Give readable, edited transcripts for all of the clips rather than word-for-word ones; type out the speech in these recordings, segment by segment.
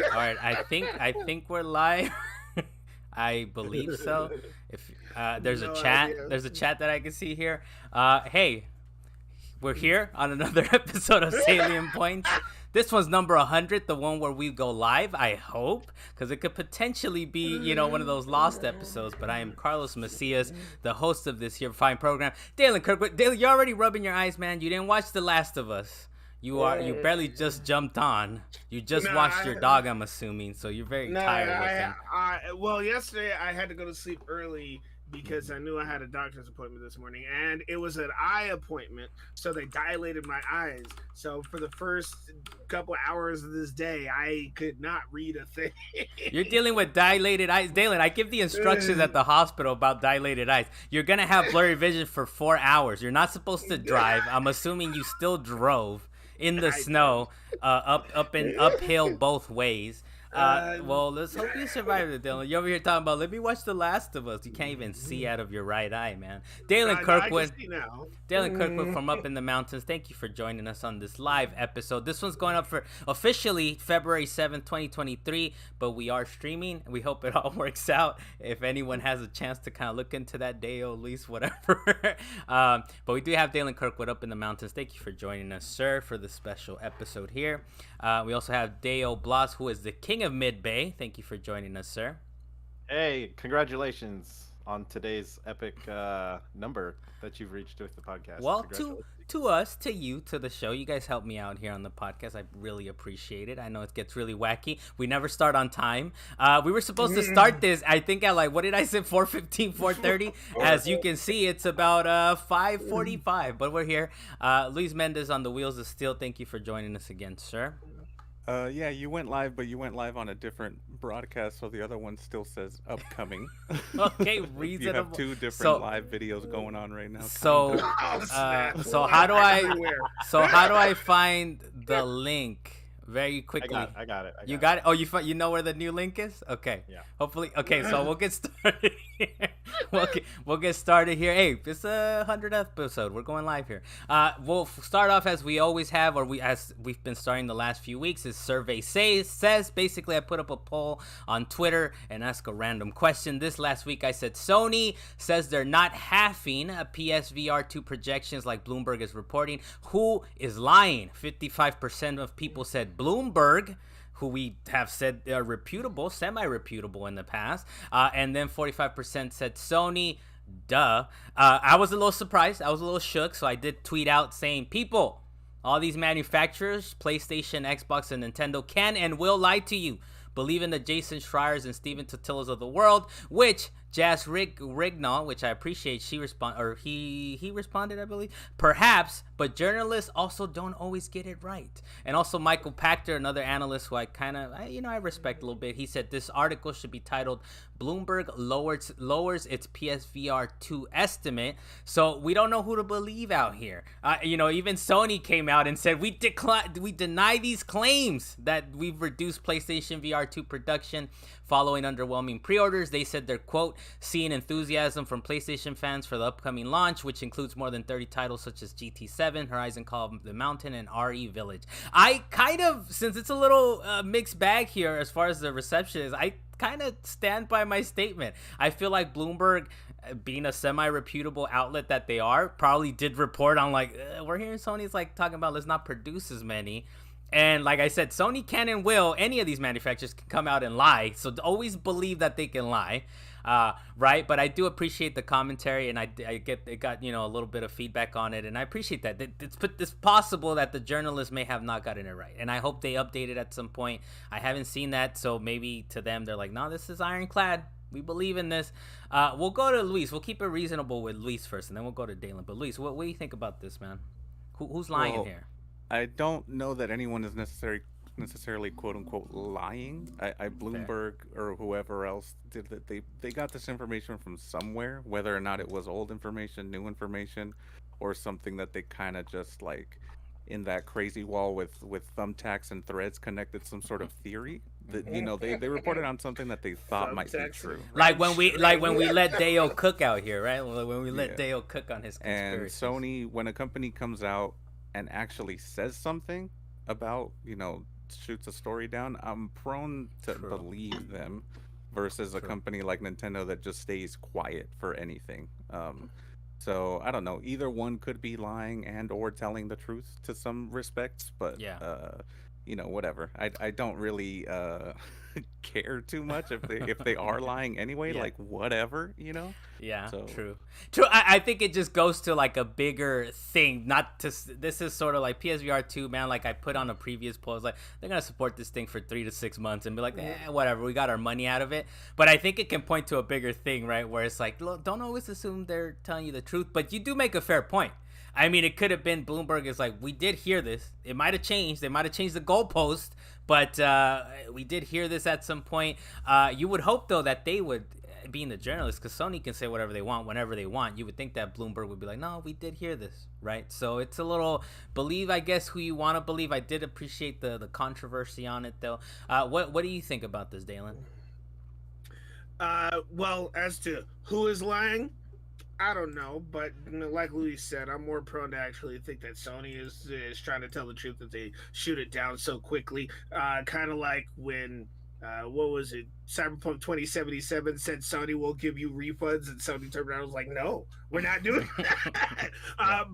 All right, I think we're live. I believe so. If there's a No chat, idea. there's a chat that I can see here. Hey, we're here on another episode of Salient Points. This one's number 100, the one where we go live, I hope, because it could potentially be, one of those lost episodes. But I am Carlos Macias, the host of this here fine program. Dalen Kirkwood. Dalen, you're already rubbing your eyes, man. You didn't watch The Last of Us. You barely just jumped on. You just No, watched your dog, I'm assuming, so you're very no, tired looking. well, yesterday I had to go to sleep early because I knew I had a doctor's appointment this morning, and it was an eye appointment, so they dilated my eyes. So for the first couple hours of this day, I could not read a thing. You're dealing with dilated eyes. Dalen, I give the instructions at the hospital about dilated eyes. You're going to have blurry vision for 4 hours. You're not supposed to drive. I'm assuming you still drove in the snow, uphill both ways. Well, let's hope you survive it, Dylan. You're over here talking about, let me watch The Last of Us. You can't even see out of your right eye, man. Dalen Kirkwood. I can see now. Dalen Kirkwood from Up in the Mountains. Thank you for joining us on this live episode. This one's going up for officially February 7th, 2023, but we are streaming. We hope it all works out. If anyone has a chance to kind of look into that day, or at least whatever. But we do have Dalen Kirkwood Up in the Mountains. Thank you for joining us, sir, for this special episode here. We also have Deo Blas, who is the king of Mid-Bay. Thank you for joining us, sir. Hey, congratulations on today's epic number that you've reached with the podcast. Well, to us, to you, to the show, you guys help me out here on the podcast. I really appreciate it. I know it gets really wacky. We never start on time. We were supposed to start this, I think, at what did I say, 4:15, 4:30? As you can see, it's about 5:45, but we're here. Luis Mendez on the wheels of steel. Thank you for joining us again, sir. Yeah, you went live, but you went live on a different broadcast, so the other one still says upcoming. Okay, You reasonable. have two different live videos going on right now. So how do I find the link? Very quickly. I got it. You got it? Oh, you know where the new link is? Okay. Yeah. Hopefully. Okay, so we'll get started here. We'll get started here. Hey, it's a 100th episode. We're going live here. We'll start off as we always have, as we've been starting the last few weeks, is Survey says. Basically, I put up a poll on Twitter and ask a random question. This last week, I said Sony says they're not halving a PSVR 2 projections like Bloomberg is reporting. Who is lying? 55% of people said Bloomberg, who we have said are reputable, semi-reputable in the past, and then 45% said Sony. Duh. I was a little surprised. I was a little shook, so I did tweet out saying, people, all these manufacturers, PlayStation, Xbox, and Nintendo can and will lie to you. Believe in the Jason Schreiers and Steven Totillas of the world, which Jas Rignall, which I appreciate, he responded, I believe. Perhaps, but journalists also don't always get it right. And also Michael Pachter, another analyst who I respect a little bit. He said this article should be titled "Bloomberg lowers its PSVR 2 estimate." So we don't know who to believe out here. Even Sony came out and said we deny these claims that we've reduced PlayStation VR 2 production following underwhelming pre-orders. They said they're, quote, seeing enthusiasm from PlayStation fans for the upcoming launch, which includes more than 30 titles such as GT7, Horizon Call of the Mountain, and RE Village. I kind of, since it's a little mixed bag here as far as the reception is, I kind of stand by my statement. I feel like Bloomberg, being a semi-reputable outlet that they are, probably did report on we're hearing Sony's talking about let's not produce as many. And like I said, Sony can and will, any of these manufacturers can come out and lie. So always believe that they can lie, right? But I do appreciate the commentary, and I got a little bit of feedback on it, and I appreciate that. It's possible that the journalists may have not gotten it right, and I hope they update it at some point. I haven't seen that, so maybe to them they're like, no, this is ironclad. We believe in this. We'll go to Luis. We'll keep it reasonable with Luis first, and then we'll go to Dalen. But Luis, what do you think about this, man? Who's lying here? I don't know that anyone is necessarily quote unquote lying. I Bloomberg or whoever else did that. They got this information from somewhere, whether or not it was old information, new information, or something that they kind of just in that crazy wall with thumbtacks and threads connected some sort of theory. That they reported on something that they thought might be true. Like when we let Deo cook out here, right? When we let Deo cook on his conspiracies. And Sony, when a company comes out and actually says something about shoots a story down, I'm prone to True. believe them versus a True. company like Nintendo that just stays quiet for anything. So I don't know. Either one could be lying and or telling the truth to some respects, but Yeah. whatever. I don't really care too much if they are lying anyway. Yeah. Like whatever, Yeah, So- true. I think it just goes to like a bigger thing. Not to. This is sort of like PSVR 2, man. Like I put on a previous post, like they're gonna support this thing for 3 to 6 months and be like, whatever. We got our money out of it. But I think it can point to a bigger thing, right? Where it's like, look, don't always assume they're telling you the truth. But you do make a fair point. I mean, it could have been Bloomberg is like, we did hear this. It might have changed. They might have changed the goalpost, but we did hear this at some point. You would hope, though, that they would, being the journalists, because Sony can say whatever they want whenever they want. You would think that Bloomberg would be like, no, we did hear this, right? So it's a little believe, I guess, who you want to believe. I did appreciate the controversy on it, though. What do you think about this, Dalen? Well, as to who is lying, I don't know, but like Louis said, I'm more prone to actually think that Sony is trying to tell the truth, that they shoot it down so quickly. Kind of like when, what was it, Cyberpunk 2077 said Sony will give you refunds, and Sony turned around and was like, no, we're not doing that.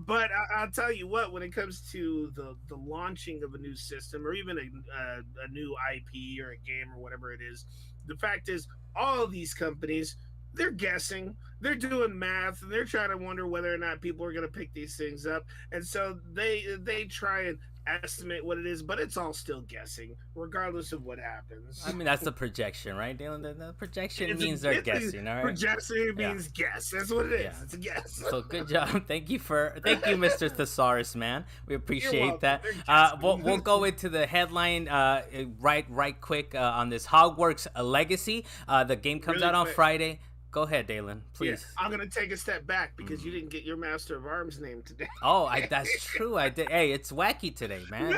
But I'll tell you what, when it comes to the launching of a new system or even a new IP or a game or whatever it is, the fact is, all of these companies, they're guessing, they're doing math, and they're trying to wonder whether or not people are going to pick these things up, and so they try and estimate what it is, but it's all still guessing, regardless of what happens. I mean, that's the projection, right, Dalen? The projection It's means they're guessing, all right? Projection means guess. That's what it is. Yeah. It's a guess. So good job. Thank you, Mr. Thesaurus, man. We appreciate welcome. that. They're guessing. We'll go into the headline right quick on this Hogwarts Legacy. The game comes Really out on quick. Friday. Go ahead, Dalen, please. Yeah, I'm gonna take a step back because you didn't get your Master of Arms name today. Oh, that's true. I did. Hey, it's wacky today, man.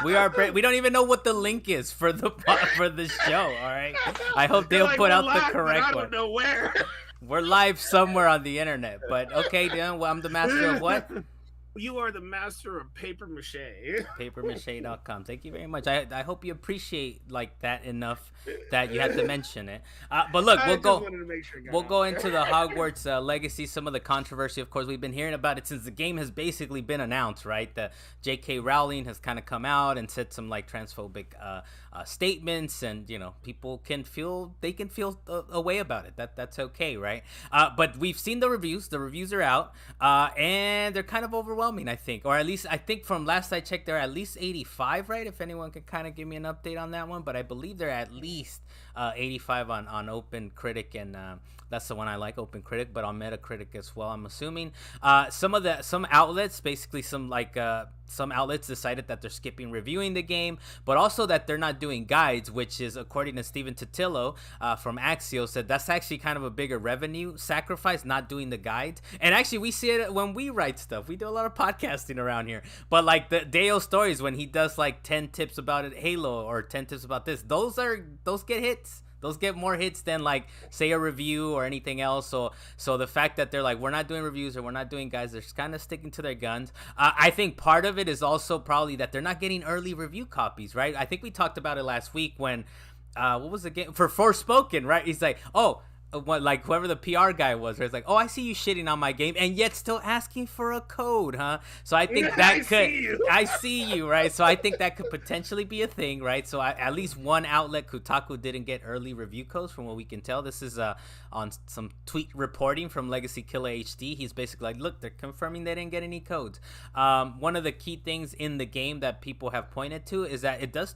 We don't even know what the link is for the show. All right. I hope they'll Like, put we're out the live, but correct I one. don't know where. We're live somewhere on the internet, but okay, Dalen. Well, I'm the master of what? You are the master of paper mache. Papermache.com. Thank you very much. I hope you appreciate like that enough that you had to mention it. But look, I just wanted to make sure it got we'll out go there. into the Hogwarts Legacy, some of the controversy. Of course, we've been hearing about it since the game has basically been announced, right? The J.K. Rowling has kind of come out and said some like transphobic statements, and people can feel a way about it. That's okay, right? But we've seen the reviews. The reviews are out, and they're kind of overwhelming, I think, or at least I think from last I checked, they're at least 85, right? If anyone can kind of give me an update on that one, but I believe they're at least 85 on Open Critic, and that's the one I like, Open Critic, but on Metacritic as well, I'm assuming. Some outlets, basically some outlets decided that they're skipping reviewing the game, but also that they're not doing guides, which is, according to Steven Totillo from Axios, said that's actually kind of a bigger revenue sacrifice, not doing the guides. And actually, we see it when we write stuff. We do a lot of podcasting around here. But like the Dale Stories, when he does like 10 tips about it, Halo, or 10 tips about this, those get hits. Those get more hits than like say a review or anything else. So the fact that they're like, we're not doing reviews or we're not doing guys, they're just kind of sticking to their guns. I think part of it is also probably that they're not getting early review copies, right? I think we talked about it last week when what was the game for Forspoken, right? He's like, like whoever the PR guy was, where it's like, I see you shitting on my game and yet still asking for a code, huh? So I think that I see you, right? So I think that could potentially be a thing, right? So at least one outlet, Kotaku, didn't get early review codes from what we can tell. This is on some tweet reporting from Legacy Killer HD. He's basically like, look, they're confirming they didn't get any codes. One of the key things in the game that people have pointed to is that it does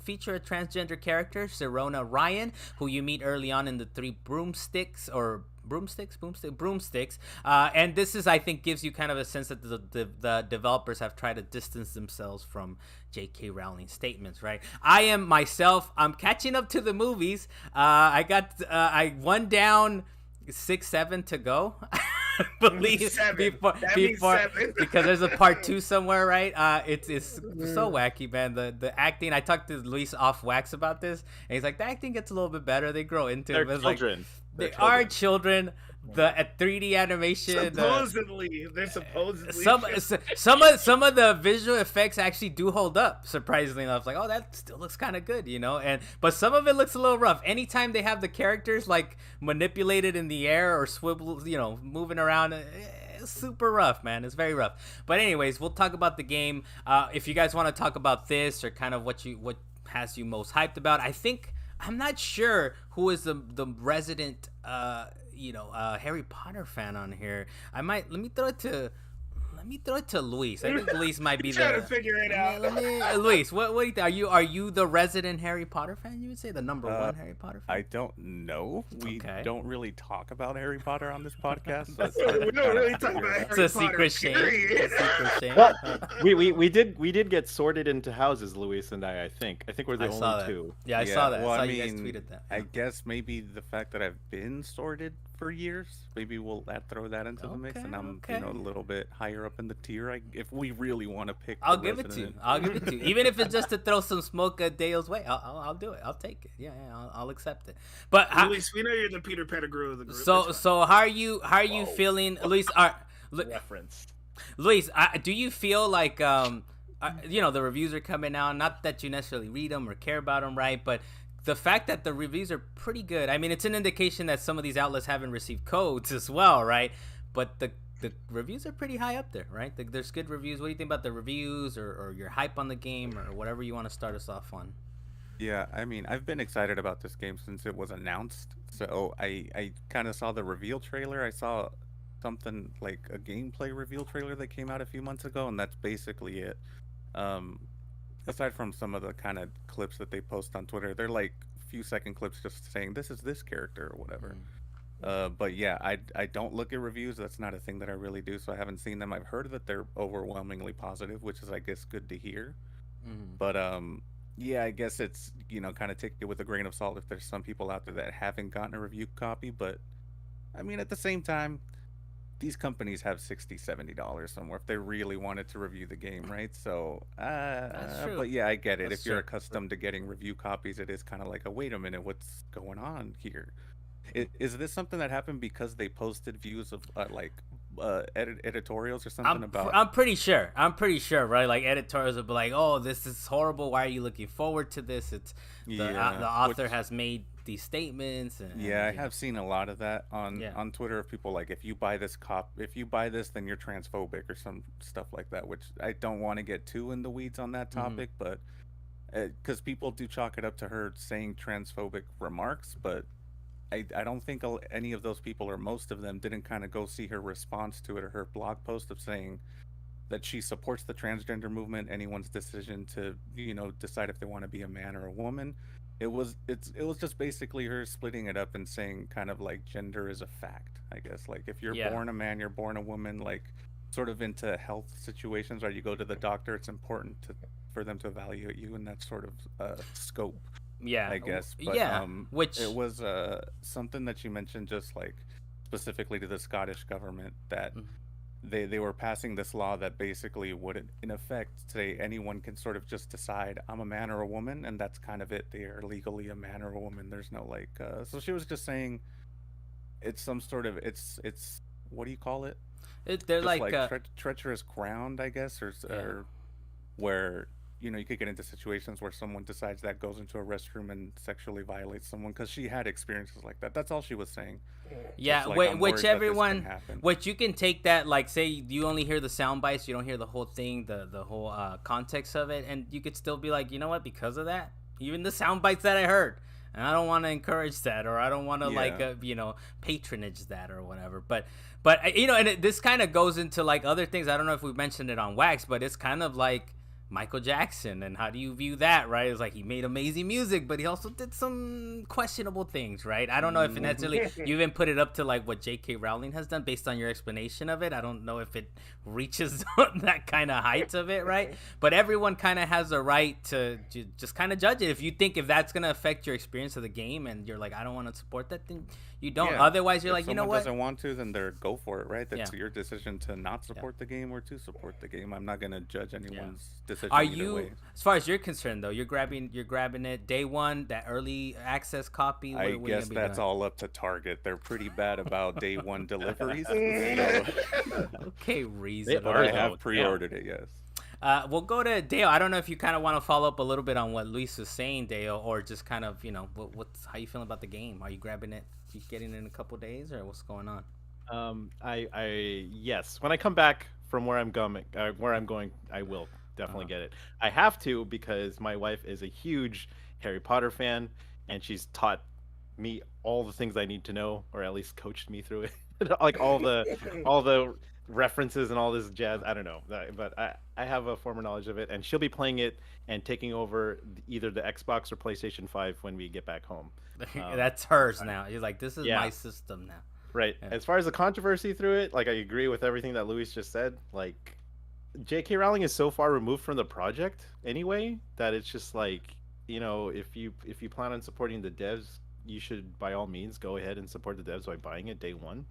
feature a transgender character, Sirona Ryan, who you meet early on in the 3 broomsticks. And this is, I think, gives you kind of a sense that the developers have tried to distance themselves from J.K. Rowling's statements, right? I'm catching up to the movies. I won down 6-7 to go. Believe before because there's a part 2 somewhere, right? It's so wacky, man. The acting. I talked to Luis off wax about this, and he's like, the acting gets a little bit better. They grow into They're it. children. They are children. the 3D animation. Supposedly, they're supposedly Some of the visual effects actually do hold up. Surprisingly enough, like, oh, that still looks kind of good, but some of it looks a little rough. Anytime they have the characters like manipulated in the air or swivel, moving around. It's super rough, man. It's very rough. But anyways, we'll talk about the game. If you guys want to talk about this or kind of what has you most hyped about, I'm not sure who is the resident Harry Potter fan on here. Let me throw it to Luis. I think Luis might be trying to figure it out. Luis, what do you think? Are you the resident Harry Potter fan? You would say the number one Harry Potter fan? I don't know. We don't really talk about Harry Potter on this podcast. So we don't really talk about Harry Potter. It's a secret shame. Well, we did get sorted into houses, Luis and I think. I think we're the only two. Yeah, I saw that. Well, I saw you guys tweeted that. I guess maybe the fact that I've been sorted for years, maybe we'll throw that into the mix, and I'm a little bit higher up in the tier. If we really want to pick, I'll give it to you. Even if it's just to throw some smoke at Dale's way, I'll do it. I'll take it. Yeah, I'll accept it. But Luis, we know you're the Peter Pettigrew of the group. So how are you feeling, Luis? Reference. Luis, do you feel like the reviews are coming out? Not that you necessarily read them or care about them, right? But the fact that the reviews are pretty good, I mean, it's an indication that some of these outlets haven't received codes as well, right? But the reviews are pretty high up there, right? There's good reviews. What do you think about the reviews or your hype on the game or whatever you want to start us off on? Yeah, I mean, I've been excited about this game since it was announced. So I kind of saw the reveal trailer. I saw something like a gameplay reveal trailer that came out a few months ago, and that's basically it. Aside from some of the kind of clips that they post on Twitter, they're like few second clips just saying this is this character or whatever. But yeah, I don't look at reviews. That's not a thing that I really do, so I haven't seen them. I've heard that they're overwhelmingly positive, which is, I guess, good to hear. But yeah, I guess it's, kind of take it with a grain of salt if there's some people out there that haven't gotten a review copy. But I mean, at the same time, these companies have $60-$70 somewhere if they really wanted to review the game, right? So, That's true. But yeah, I get it. That's If you're true. accustomed to getting review copies, it is kind of like, wait a minute, what's going on here? Is this something that happened because they posted views of editorials or something about? I'm pretty sure, right? Like editorials will be like, "Oh, this is horrible. Why are you looking forward to this?" It's the author has made these statements. I have seen a lot of that on Twitter of people like, if you buy this, then you're transphobic or some stuff like that. Which I don't want to get too in the weeds on that topic, but because people do chalk it up to her saying transphobic remarks, but I don't think any of those people, or most of them, didn't kind of go see her response to it or her blog post of saying that she supports the transgender movement, anyone's decision to, decide if they want to be a man or a woman. It was just basically her splitting it up and saying kind of like gender is a fact, I guess. Like if you're born a man, you're born a woman, like sort of into health situations, or you go to the doctor, it's important for them to evaluate you in that sort of scope. Yeah, I guess. But, which it was something that you mentioned, just like specifically to the Scottish government, that they were passing this law that basically would, in effect, say anyone can sort of just decide I'm a man or a woman, and that's kind of it. They are legally a man or a woman. There's no like. So she was just saying, it's some sort of it's what do you call it? They're just like treacherous ground, I guess, or where. You could get into situations where someone decides that goes into a restroom and sexually violates someone, because she had experiences like that. That's all she was saying. Yeah, like, which you can take that, like, say you only hear the sound bites, you don't hear the whole thing, the whole context of it, and you could still be like, you know what, because of that, even the sound bites that I heard, and I don't want to encourage that, or I don't want to patronage that or whatever. But this kind of goes into like other things. I don't know if we've mentioned it on Wax, but it's kind of like Michael Jackson, and how do you view that, right? It's like he made amazing music, but he also did some questionable things, right? I don't know if necessarily you even put it up to like what J.K. Rowling has done based on your explanation of it. I don't know if it reaches that kind of height of it, right? But everyone kind of has a right to just kind of judge it. If that's going to affect your experience of the game and you're like, I don't want to support that, then you don't. Yeah. Otherwise, you're if like, you know what? If someone doesn't want to, then go for it, right? That's your decision to not support the game or to support the game. I'm not going to judge anyone's decision decision Are either you, way. as far as you're concerned, though, you're grabbing it day one, that early access copy? I What guess that's doing? all up to Target. They're pretty bad about day one deliveries. So, Okay, They reasonable. but are, I though. have pre-ordered it. Yes. We'll go to Dale. I don't know if you kind of want to follow up a little bit on what Luis was saying, Dale, or just kind of, what's how you feeling about the game? Are you grabbing it? You getting it in a couple days, or what's going on? Yes. When I come back from where I'm going, I will definitely get it. I have to because my wife is a huge Harry Potter fan, and she's taught me all the things I need to know, or at least coached me through it. Like all the references and all this jazz. I don't know, but I have a former knowledge of it, and she'll be playing it and taking over either the Xbox or PlayStation 5 when we get back home. That's hers now. You're like, this is Yeah. my system now. Right. Yeah. As far as the controversy through it, like I agree with everything that Luis just said. Like J.K. Rowling is so far removed from the project anyway that it's just like, if you plan on supporting the devs, you should by all means go ahead and support the devs by buying it day one.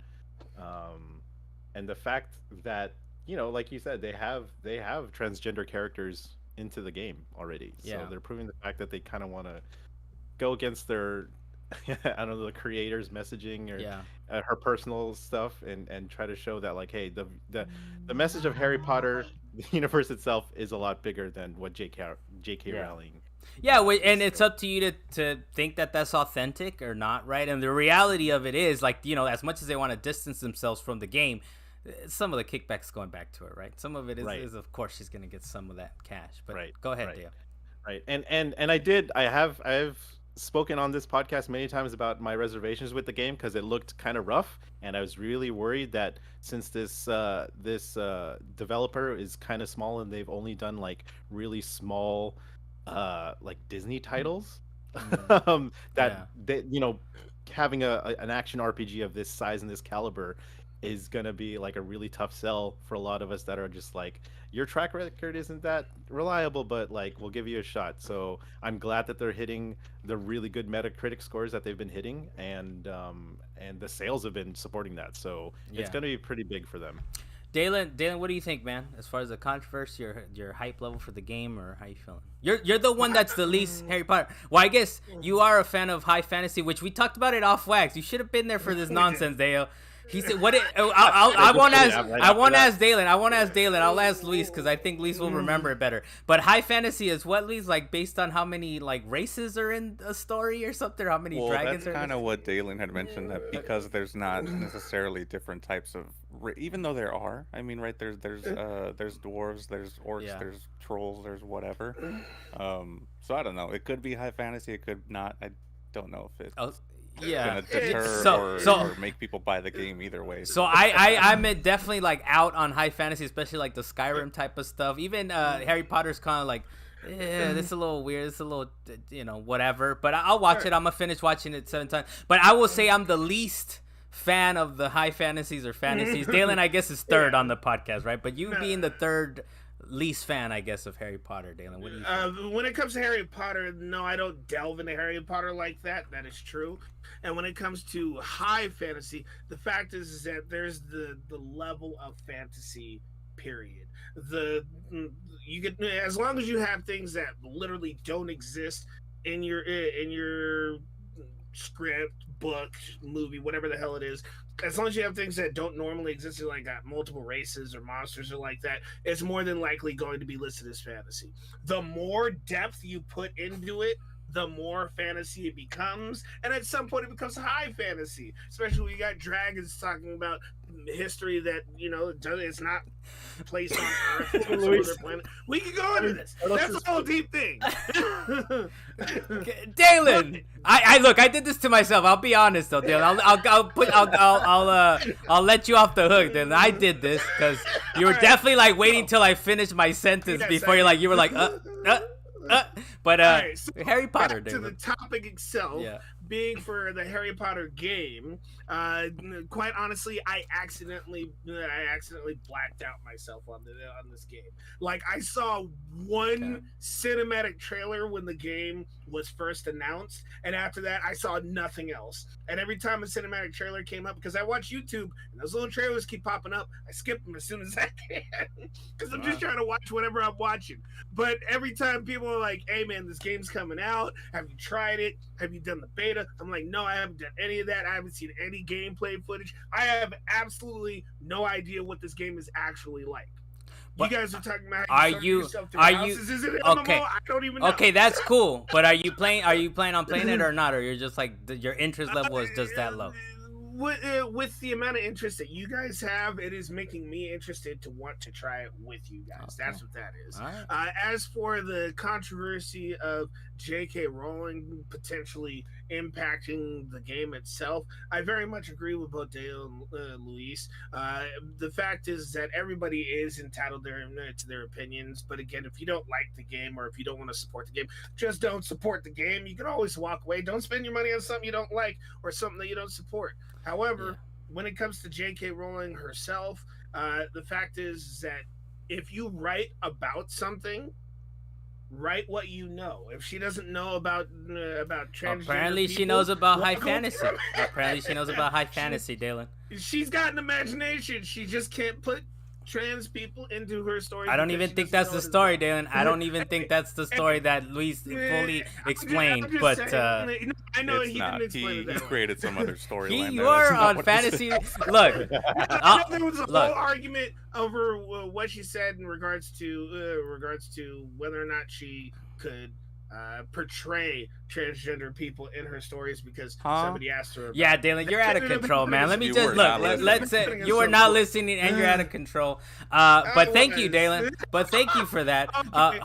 And the fact that, like you said, they have transgender characters into the game already. So Yeah. they're proving the fact that they kind of want to go against their I don't know, the creator's messaging or Yeah. her personal stuff, and try to show that, like, hey, the message of Harry Potter, the universe itself, is a lot bigger than what J.K. Yeah. Rowling. Yeah, and it's up to you to think that that's authentic or not, right? And the reality of it is, like, as much as they want to distance themselves from the game, some of the kickbacks going back to it, right? Some of it is, Right. is of course, she's going to get some of that cash. But Right, go ahead, right. Dale. Right. And I have spoken on this podcast many times about my reservations with the game because it looked kind of rough, and I was really worried that since this developer is kind of small and they've only done like really small like Disney titles, that Yeah. they, having an action RPG of this size and this caliber is gonna be like a really tough sell for a lot of us that are just like, your track record isn't that reliable, but like, we'll give you a shot. So I'm glad that they're hitting the really good Metacritic scores that they've been hitting, and the sales have been supporting that. So Yeah. it's gonna be pretty big for them. Dalen, what do you think, man? As far as the controversy, your hype level for the game, or how you feeling? You're the one that's the least Harry Potter. Well, I guess you are a fan of high fantasy, which we talked about it off wax. You should have been there for this nonsense, Dale. He said, "What? I won't ask. I won't ask Dalen. I'll ask Luis because I think Luis will remember it better. But high fantasy is what, Luis? Like based on how many like races are in a story or something? Or how many dragons that's are? kind of what Dalen had mentioned, that because there's not necessarily different types of, even though there are. I mean, right? There's dwarves, there's orcs, Yeah. there's trolls, there's whatever. So I don't know. It could be high fantasy. It could not. I don't know if it's Yeah. gonna deter or make people buy the game either way. So I'm definitely like out on high fantasy, especially like the Skyrim type of stuff. Even Harry Potter's kind of like, this is a little weird. It's a little, whatever. But I'll watch it. I'm gonna finish watching it 7 times. But I will say I'm the least fan of the high fantasies or fantasies. Dalen, I guess, is third on the podcast, right? But you being the third least fan, I guess, of Harry Potter, Dalen. What do you think? When it comes to Harry Potter, no, I don't delve into Harry Potter like that. That is true. And when it comes to high fantasy, the fact is that there's the level of fantasy. Period. You get, as long as you have things that literally don't exist in your script, book, movie, whatever the hell it is. As long as you have things that don't normally exist, like got multiple races or monsters or like that, it's more than likely going to be listed as fantasy. The more depth you put into it, the more fantasy it becomes, and at some point it becomes high fantasy. Especially when you got dragons talking about history that it's not placed on Earth, it's on some other planet. We could go into this. That's a whole deep thing. Dalen, I look. I did this to myself. I'll be honest though, Dalen. I'll let you off the hook. Then I did this because you were definitely like waiting till I finished my sentence before you were like. But Right, so Harry Potter, back to Dalen. the topic itself. Yeah. being for the Harry Potter game, quite honestly, I accidentally blacked out myself on this game. Like, I saw one cinematic trailer when the game was first announced, and after that, I saw nothing else. And every time a cinematic trailer came up, because I watch YouTube and those little trailers keep popping up, I skip them as soon as I can because I'm just trying to watch whatever I'm watching. But every time people are like, "Hey man, this game's coming out. Have you tried it? Have you done the beta?" I'm like, "No, I haven't done any of that. I haven't seen any gameplay footage. I have absolutely no idea what this game is actually like." You guys are talking about how you yourself through houses. Is it an MMO? I don't even know. Okay, that's cool. But are you planning on playing it or not? Or you're just like your interest level is just that low? With the amount of interest that you guys have, it is making me interested to want to try it with you guys. Okay. That's what that is. Right. As for the controversy of J.K. Rowling potentially impacting the game itself, I very much agree with both Dale and Luis. The fact is that everybody is entitled to their opinions, but again, if you don't like the game or if you don't want to support the game, just don't support the game. You can always walk away. Don't spend your money on something you don't like or something that you don't support. However, when it comes to J.K. Rowling herself, the fact is that if you write about something, write what you know. If she doesn't know about transgender apparently people, she knows about high fantasy. Apparently she knows about high fantasy, Dylan. She's got an imagination. She just can't put trans people into her story. I don't even think that's the story, Dylan. I don't even think that's the story that Luis fully explained. But I know he didn't explain it that he created some other storyline. You were on fantasy. Look, I know there was a whole argument over what she said in regards to whether or not she could portray transgender people in her stories because somebody asked her about yeah, Dylan, you're out of control, man. Let me just look. Let's say you were not listening and you're out of control. But thank you, Dylan. But thank you for that. Play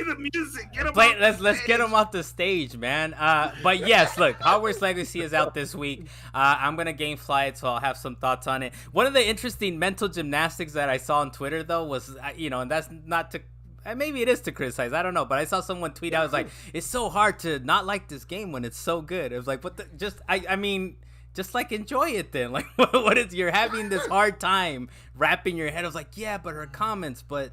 the music. Get him let's get him off the stage, man. But yes, look, Hogwarts Legacy is out this week. I'm gonna gamefly it, so I'll have some thoughts on it. One of the interesting mental gymnastics that I saw on Twitter though was, and that's not to. Maybe it is to criticize. I don't know. But I saw someone tweet out, I was like, it's so hard to not like this game when it's so good. It was like, I mean, just like enjoy it then. Like, what is, you're having this hard time wrapping your head. I was like, yeah, but her comments, but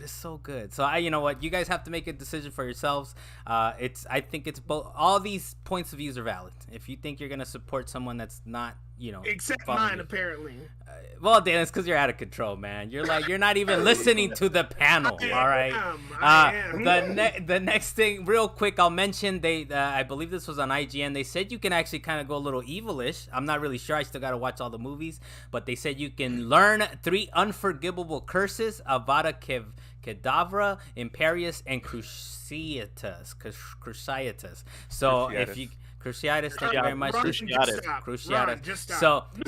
it's so good. So you know what? You guys have to make a decision for yourselves. I think it's both. All these points of views are valid. If you think you're going to support someone that's not, except mine, apparently. Well, Dan, it's because you're out of control, man. You're not even listening to the panel. All right. I am. The next thing, real quick, I'll mention I believe this was on IGN. They said you can actually kind of go a little evilish. I'm not really sure. I still got to watch all the movies, but they said you can learn 3 unforgivable curses: Avada Kedavra, Imperius, and Cruciatus. So if you Cruciatus, thank you very much. Cruciatus.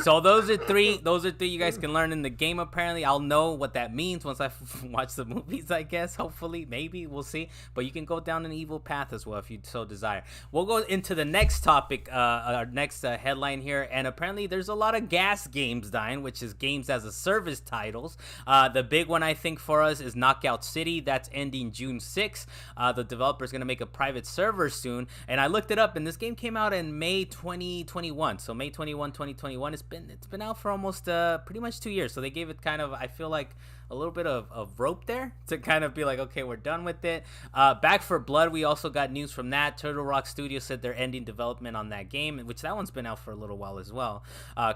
So those are three you guys can learn in the game. Apparently, I'll know what that means once I watch the movies. I guess, hopefully, maybe we'll see. But you can go down an evil path as well if you so desire. We'll go into the next topic, our next headline here, and apparently there's a lot of GaaS games dying, which is games as a service titles. The big one I think for us is Knockout City. That's ending June 6th. The developer is going to make a private server soon, and I looked it up, and this game came out in May 2021. So May 21, 2021. It's been out for almost pretty much 2 years. So they gave it kind of, I feel like, a little bit of rope there to kind of be like, okay, we're done with it. Back for Blood, we also got news from that. Turtle Rock Studios said they're ending development on that game, which that one's been out for a little while as well.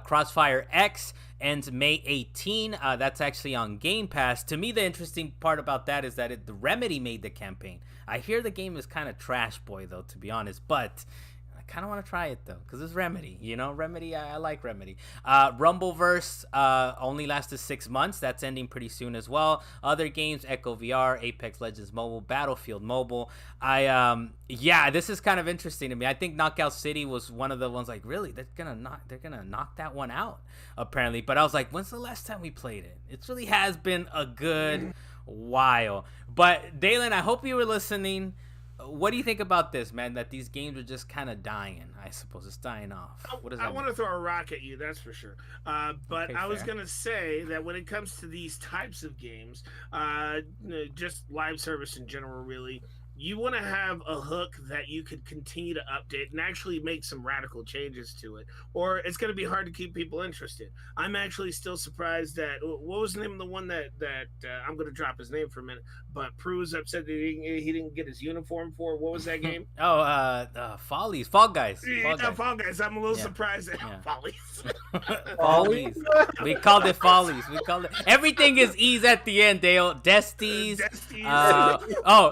Crossfire X ends May 18. That's actually on Game Pass. To me, the interesting part about that is that the Remedy made the campaign. I hear the game is kind of trash boy, though, to be honest, but kind of want to try it though because it's Remedy. Remedy, I like Remedy. Rumbleverse only lasted 6 months. That's ending pretty soon as well. Other games: Echo VR, Apex Legends Mobile, Battlefield Mobile. This is kind of interesting to me. I think Knockout City was one of the ones like, really, they're gonna knock that one out apparently. But I was like, when's the last time we played it? It really has been a good while. But Dalen, I hope you were listening. What do you think about this, man? That these games are just kind of dying. I suppose it's dying off. What does that I want to throw a rock at you, that's for sure. But okay, I was gonna say that when it comes to these types of games, just live service in general, really, you want to have a hook that you could continue to update and actually make some radical changes to it, or it's going to be hard to keep people interested. I'm actually still surprised that what was the name of the one that I'm going to drop his name for a minute, but Prue was upset that he didn't get his uniform for. What was that game? Follies, Fall Guys. Fall Guys. I'm a little surprised at Follies. Follies. We called it Follies. We called it. Everything is E's at the end, Dale. Desties.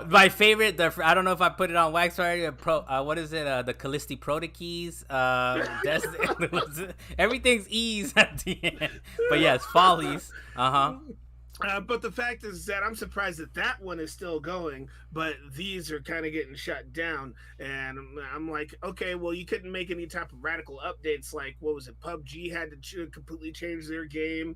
My favorite. I don't know if I put it on wax already. What is it? The Callisti Protokeys. Everything's E's at the end. But yes, Follies. But the fact is that I'm surprised that one is still going, but these are kind of getting shut down. And I'm like, okay, well, you couldn't make any type of radical updates. Like, what was it? PUBG had to completely change their game.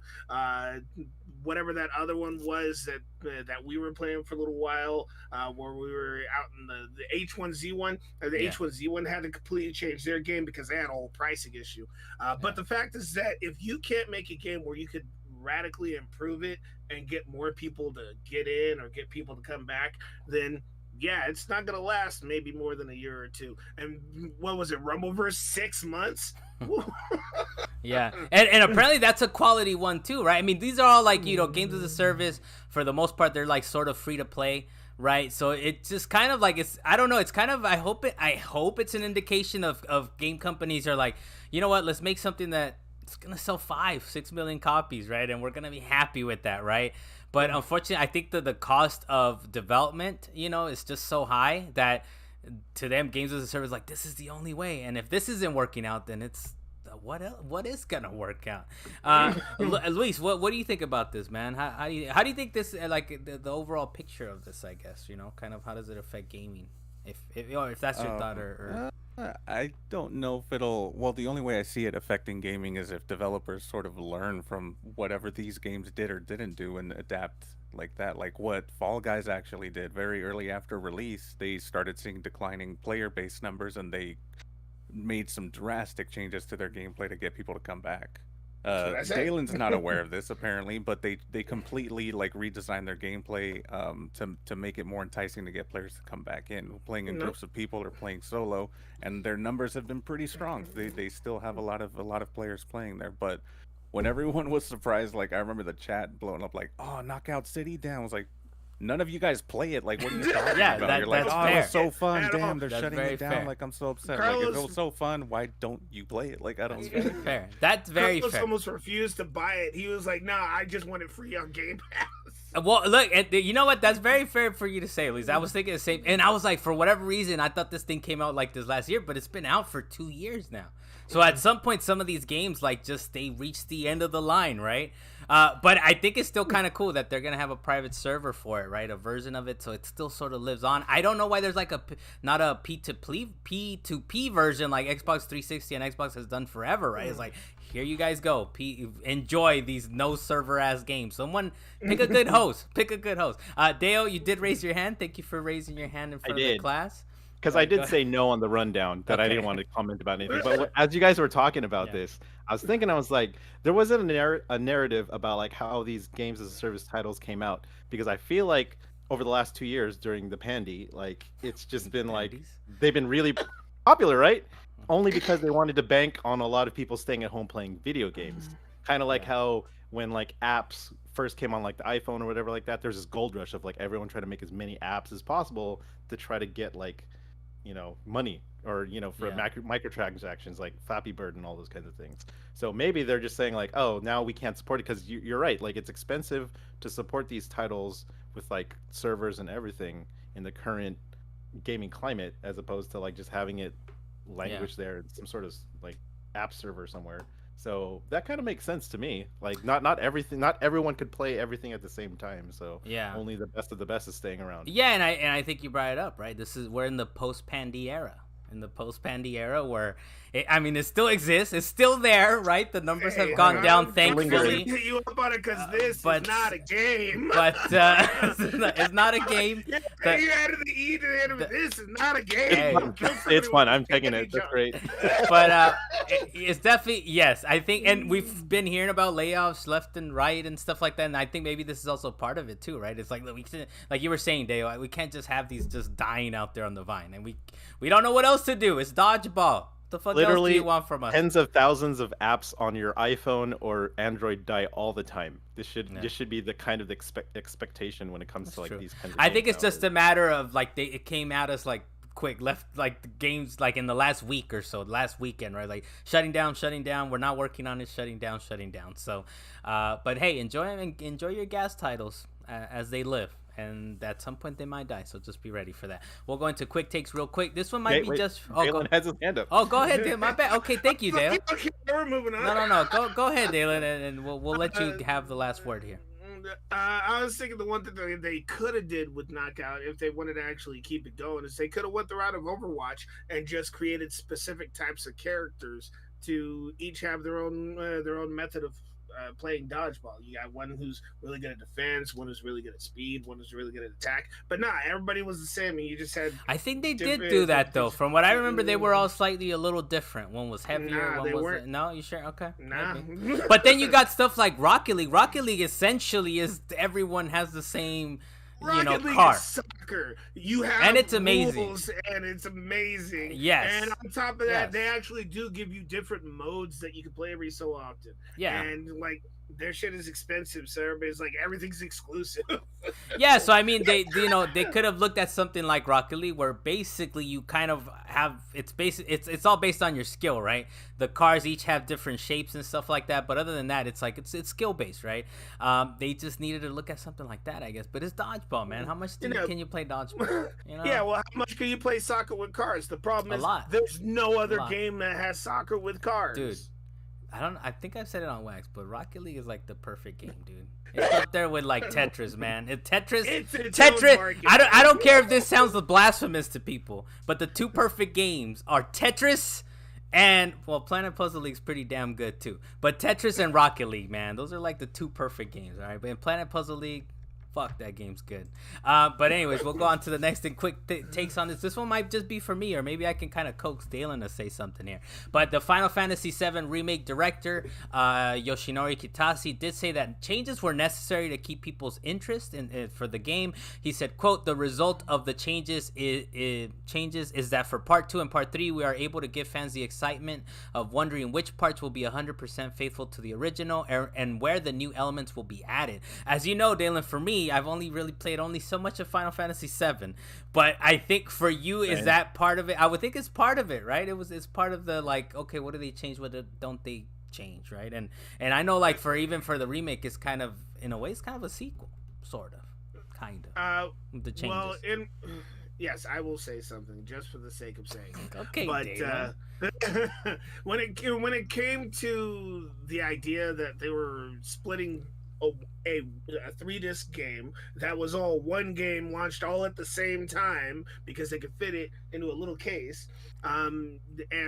Whatever that other one was that we were playing for a little while, where we were out in the H1Z1. The H1Z1 had to completely change their game because they had a whole pricing issue. But the fact is that if you can't make a game where you could radically improve it and get more people to get in or get people to come back, then it's not gonna last maybe more than a year or two. And what was it, Rumbleverse 6 months? And apparently that's a quality one too, right? I mean, these are all like, games as a service. For the most part, they're like sort of free to play, right? So it's just kind of like, I don't know, it's kind of, I hope it's an indication of game companies are like, you know what, let's make something that it's gonna sell 5-6 million copies, right? And we're gonna be happy with that, right? But unfortunately, I think that the cost of development, is just so high that to them, games as a service, like, this is the only way. And if this isn't working out, then it's what is gonna work out? Luis, what do you think about this, man? How do you think this, like, the overall picture of this? I guess kind of how does it affect gaming? If that's your thought, or I don't know if it'll. Well, the only way I see it affecting gaming is if developers sort of learn from whatever these games did or didn't do and adapt like that. Like what Fall Guys actually did very early after release, they started seeing declining player base numbers and they made some drastic changes to their gameplay to get people to come back. Dalen's not aware of this apparently, but they completely like redesigned their gameplay to make it more enticing to get players to come back in, playing in groups of people or playing solo, and their numbers have been pretty strong. They still have a lot of players playing there, but when everyone was surprised, like I remember the chat blowing up like, "Oh, Knockout City down," I was like, none of you guys play it. Like, what are you talking about? You're like, that's it was so fun. Damn, they're that's shutting it down. Fair. Like, I'm so upset. Carlos, like, if it was so fun, why don't you play it? Like, I don't. That's very fair. That's very Carlos fair. almost refused to buy it. He was like, "Nah, I just want it free on Game Pass." Well, look, you know what? That's very fair for you to say, Luis. I was thinking the same, and I was like, for whatever reason, I thought this thing came out like this last year, but it's been out for 2 years now. So at some point, some of these games, like, just they reach the end of the line, right? But I think it's still kind of cool that they're gonna have a private server for it, right? A version of it, so it still sort of lives on. I don't know why there's like not a P2P version like Xbox 360 and Xbox has done forever, right? It's like, here you guys go, enjoy these no server ass games. Someone pick a good host. Dale, you did raise your hand. Thank you for raising your hand in front of the class. Because I did say no on the rundown that I didn't want to comment about anything. But as you guys were talking about this, I was thinking, I was like, there wasn't a narrative about like how these games as a service titles came out, because I feel like over the last 2 years during the pandy, like it's just been like they've been really popular, right? Only because they wanted to bank on a lot of people staying at home playing video games. Kind of like how when like apps first came on like the iPhone or whatever like that, there's this gold rush of like everyone trying to make as many apps as possible to try to get like, money or, for microtransactions like Flappy Bird and all those kinds of things. So maybe they're just saying like, oh, now we can't support it because you're right. Like it's expensive to support these titles with like servers and everything in the current gaming climate, as opposed to like just having it language there in some sort of like app server somewhere. So that kind of makes sense to me. Like not everyone could play everything at the same time. So only the best of the best is staying around. Yeah, and I think you brought it up, right? We're in the post-pandy era, in the post-Pandy era where it still exists. It's still there, right? The numbers have gone down, thankfully. Hit you up on it because this is not a game. But it's not a game. You added the E to the end of it. This is not a game. Hey, it's fun. I'm taking it. That's great. But it's definitely, yes, I think, and we've been hearing about layoffs left and right and stuff like that, and I think maybe this is also part of it too, right? It's like, like you were saying, Dale, we can't just have these just dying out there on the vine, and we don't know what else to do. It's dodgeball. The fuck Literally, else do you want from us? Tens of thousands of apps on your iPhone or Android die all the time. This should be the kind of expectation when it comes to like these kinds of I think games it's just a matter of like it came at us like quick, left like the games like in the last week or so, last weekend, right? Like shutting down. We're not working on it. Shutting down. So, but hey, enjoy your GaaS titles as they live. And at some point they might die, so just be ready for that. We'll go into quick takes real quick. This one might be just. Dalen has his hand up. Oh, go ahead, Dale. My bad. Okay, thank you, Dale. Okay, we're moving on. No. Go ahead, Dale, and we'll let you have the last word here. I was thinking the one thing that they could have did with Knockout if they wanted to actually keep it going is they could have went the route of Overwatch and just created specific types of characters to each have their own method of playing dodgeball. You got one who's really good at defense, one who's really good at speed, one who's really good at attack. But everybody was the same, and you just had. I think they did do that though. From what I remember, they were all slightly a little different. One was heavier. One was no. You sure? Okay. Nah. But then you got stuff like Rocket League. Rocket League essentially is everyone has the same. Rocket League car. Is soccer. You have and it's amazing. Rules, and it's amazing. Yes. And on top of that, they actually do give you different modes that you can play every so often. Yeah. And like their shit is expensive, so everybody's like everything's exclusive. Yeah, so I mean they could have looked at something like Rocket League where basically you kind of have it's all based on your skill, right? The cars each have different shapes and stuff like that, but other than that it's like it's skill based, right? They just needed to look at something like that, I guess. But it's dodgeball, man. How much can you play dodgeball? Yeah, well, how much can you play soccer with cars? The problem is there's no other game that has soccer with cars. Dude. I think I've said it on wax, but Rocket League is like the perfect game, dude. It's up there with like Tetris, man. Tetris. I don't care if this sounds blasphemous to people, but the two perfect games are Tetris and Planet Puzzle League's pretty damn good too. But Tetris and Rocket League, man, those are like the two perfect games, all right? But in Planet Puzzle League, fuck, that game's good. But anyways, we'll go on to the next and quick takes on this. This one might just be for me, or maybe I can kind of coax Dalen to say something here. But the Final Fantasy VII Remake director, Yoshinori Kitase, did say that changes were necessary to keep people's interest for the game. He said, quote, "The result of the changes is that for Part 2 and Part 3, we are able to give fans the excitement of wondering which parts will be 100% faithful to the original and where the new elements will be added." As you know, Dalen, for me, I've only really played so much of Final Fantasy VII, but I think for you, is that part of it? I would think it's part of it, right? It's part of the like, okay, what do they change? What don't they change, right? And I know like for the remake, it's kind of in a way, it's kind of a sequel, sort of, kind of. The changes. Well, yes, I will say something just for the sake of saying it. Okay, but when it came to the idea that they were splitting a 3-disc game that was all one game launched all at the same time because they could fit it into a little case, and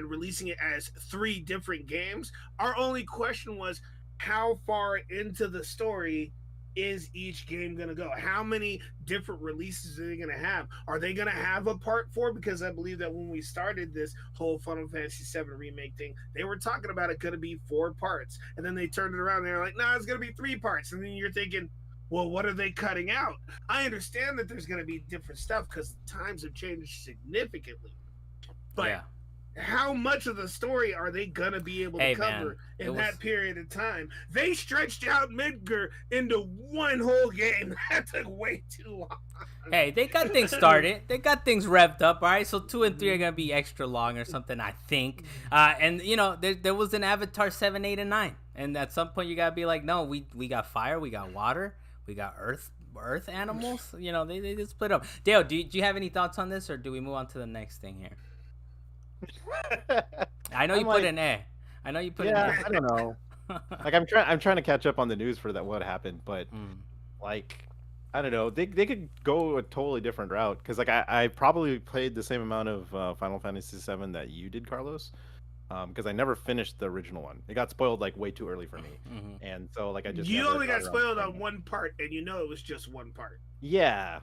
releasing it as 3 different games, our only question was how far into the story is each game going to go? How many different releases are they going to have? Are they going to have a part 4? Because I believe that when we started this whole Final Fantasy VII remake thing, they were talking about it going to be 4 parts. And then they turned it around and they're like, no, it's going to be 3 parts. And then you're thinking, well, what are they cutting out? I understand that there's going to be different stuff because times have changed significantly. But how much of the story are they gonna be able to cover in that period of time? They stretched out Midgar into one whole game. That took way too long. Hey, they got things started. They got things revved up, all right? So 2 and 3 are gonna be extra long or something, I think. And there was an Avatar 7, 8, and 9, and at some point you gotta be like, no, we got fire, we got water, we got earth animals. They just split up. Dale, do you have any thoughts on this, or do we move on to the next thing here? I know you put an A. I know you put an A. I don't know. Like I'm trying to catch up on the news for what happened, but like I don't know. They could go a totally different route because like I probably played the same amount of Final Fantasy VII that you did, Carlos. Because I never finished the original one. It got spoiled like way too early for me, and so like I just You never only got around to spoiled playing on it. one part, and you know it was just one part. Yeah,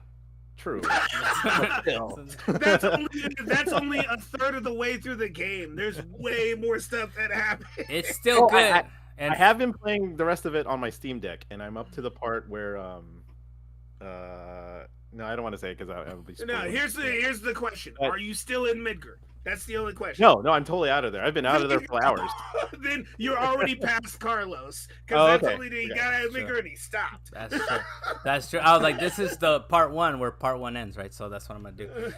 true. But still. That's only a third of the way through the game. There's way more stuff that happens. It's still good. I have been playing the rest of it on my Steam Deck, and I'm up to the part where no, I don't want to say it because I'll be No, spoiling. here's the question: Are you still in Midgar? That's the only question. No, I'm totally out of there. I've been out of there for hours. Then you're already past Carlos because Oh, that's okay. only the Okay. got out of Sure. Midgar and he stopped. That's true. That's true. I was like, this is the part one where part one ends, right? So that's what I'm gonna do.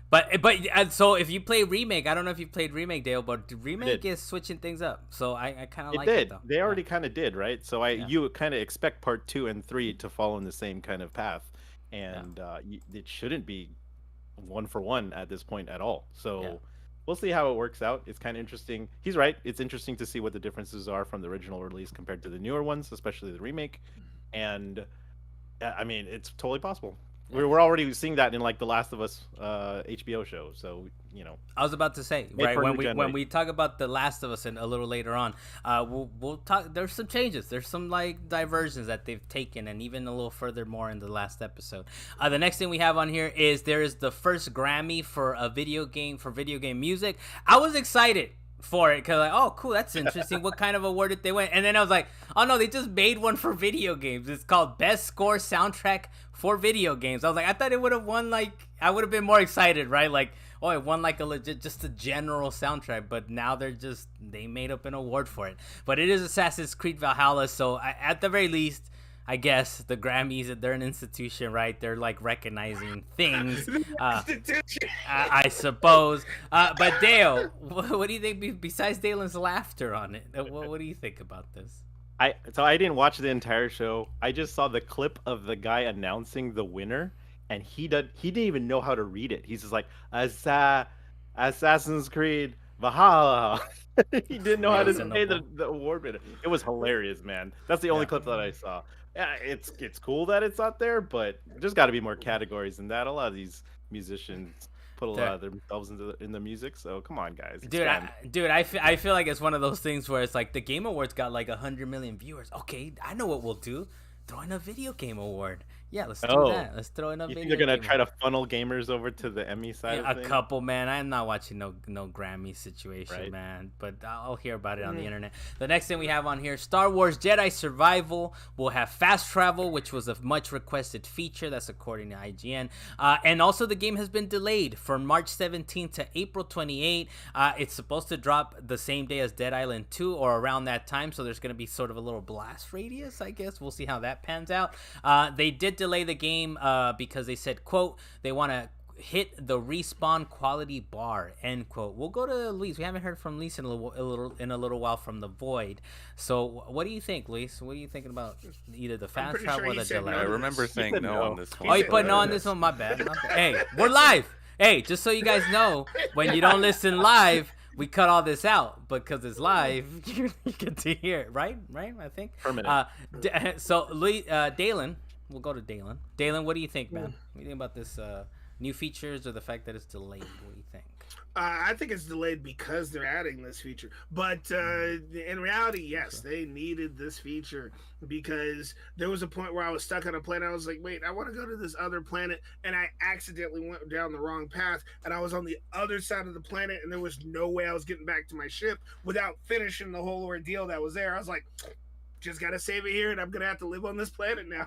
But so if you play remake, I don't know if you played remake, Dale, but remake is switching things up. So I kind of like it though. They already kind of did, right? So Yeah. you kind of expect part 2 and 3 to follow in the same kind of path, and it shouldn't be one for one at this point at all. So. Yeah. We'll see how it works out. It's kind of interesting. He's right. It's interesting to see what the differences are from the original release compared to the newer ones, especially the remake. And I mean, it's totally possible. We're already seeing that in like the Last of Us HBO show. So I was about to say, Made right, for when new we generation. talk about The Last of Us a little later on, we'll talk. There's some changes. There's some like diversions that they've taken, and even a little further more in the last episode. The next thing we have on here is there is the first Grammy for video game music. I was excited for it because like, oh cool, that's interesting. What kind of award did they win? And then I was like, oh no, they just made one for video games. It's called Best Score Soundtrack for Video Games. I was like, I thought it would have won, like I would have been more excited, right? Like, oh, it won like a legit, just a general soundtrack, but now they made up an award for it. But it is Assassin's Creed Valhalla, so at the very least, I guess the Grammys, they're an institution, right? They're like recognizing things, I suppose. But Dale, what do you think, besides Dalen's laughter on it, what do you think about this? So I didn't watch the entire show. I just saw the clip of the guy announcing the winner, and he didn't even know how to read it. He's just like Assassin's Creed Valhalla. He didn't know how to say the award winner. It was hilarious, man. That's the only clip that I saw. Yeah, it's cool that it's out there, but there's got to be more categories than that. A lot of these musicians put a lot of themselves in the music, so come on, guys. I feel like it's one of those things where it's like the Game Awards got like 100 million viewers. Okay, I know what we'll do. Throw in a video game award. Yeah, let's do that. Let's throw in a video. You think they're gonna try to funnel gamers over to the Emmy side? A couple, man. I'm not watching no Grammy situation, right? Man. But I'll hear about it on the internet. The next thing we have on here, Star Wars Jedi Survival will have fast travel, which was a much requested feature. That's according to IGN. And also the game has been delayed from March 17th to April 28th. It's supposed to drop the same day as Dead Island 2 or around that time. So there's gonna be sort of a little blast radius, I guess. We'll see how that pans out. They did delay the game because they said, quote, they want to hit the Respawn quality bar, end quote. We'll go to Luis. We haven't heard from Luis in a little while from The Void. So what do you think, Luis? What are you thinking about either the fast travel or the delay? I remember saying no on this one. Oh, you put no on this one? My bad. Hey, we're live. Hey, just so you guys know, when you don't listen live, we cut all this out because it's live. You get to hear it, right? I think. So, Dalen, we'll go to Dalen. Dalen, what do you think, man? What do you think about this new features or the fact that it's delayed? What do you think? I think it's delayed because they're adding this feature. But in reality, yes, they needed this feature because there was a point where I was stuck on a planet. I was like, wait, I want to go to this other planet. And I accidentally went down the wrong path. And I was on the other side of the planet. And there was no way I was getting back to my ship without finishing the whole ordeal that was there. I was like, just got to save it here. And I'm going to have to live on this planet now.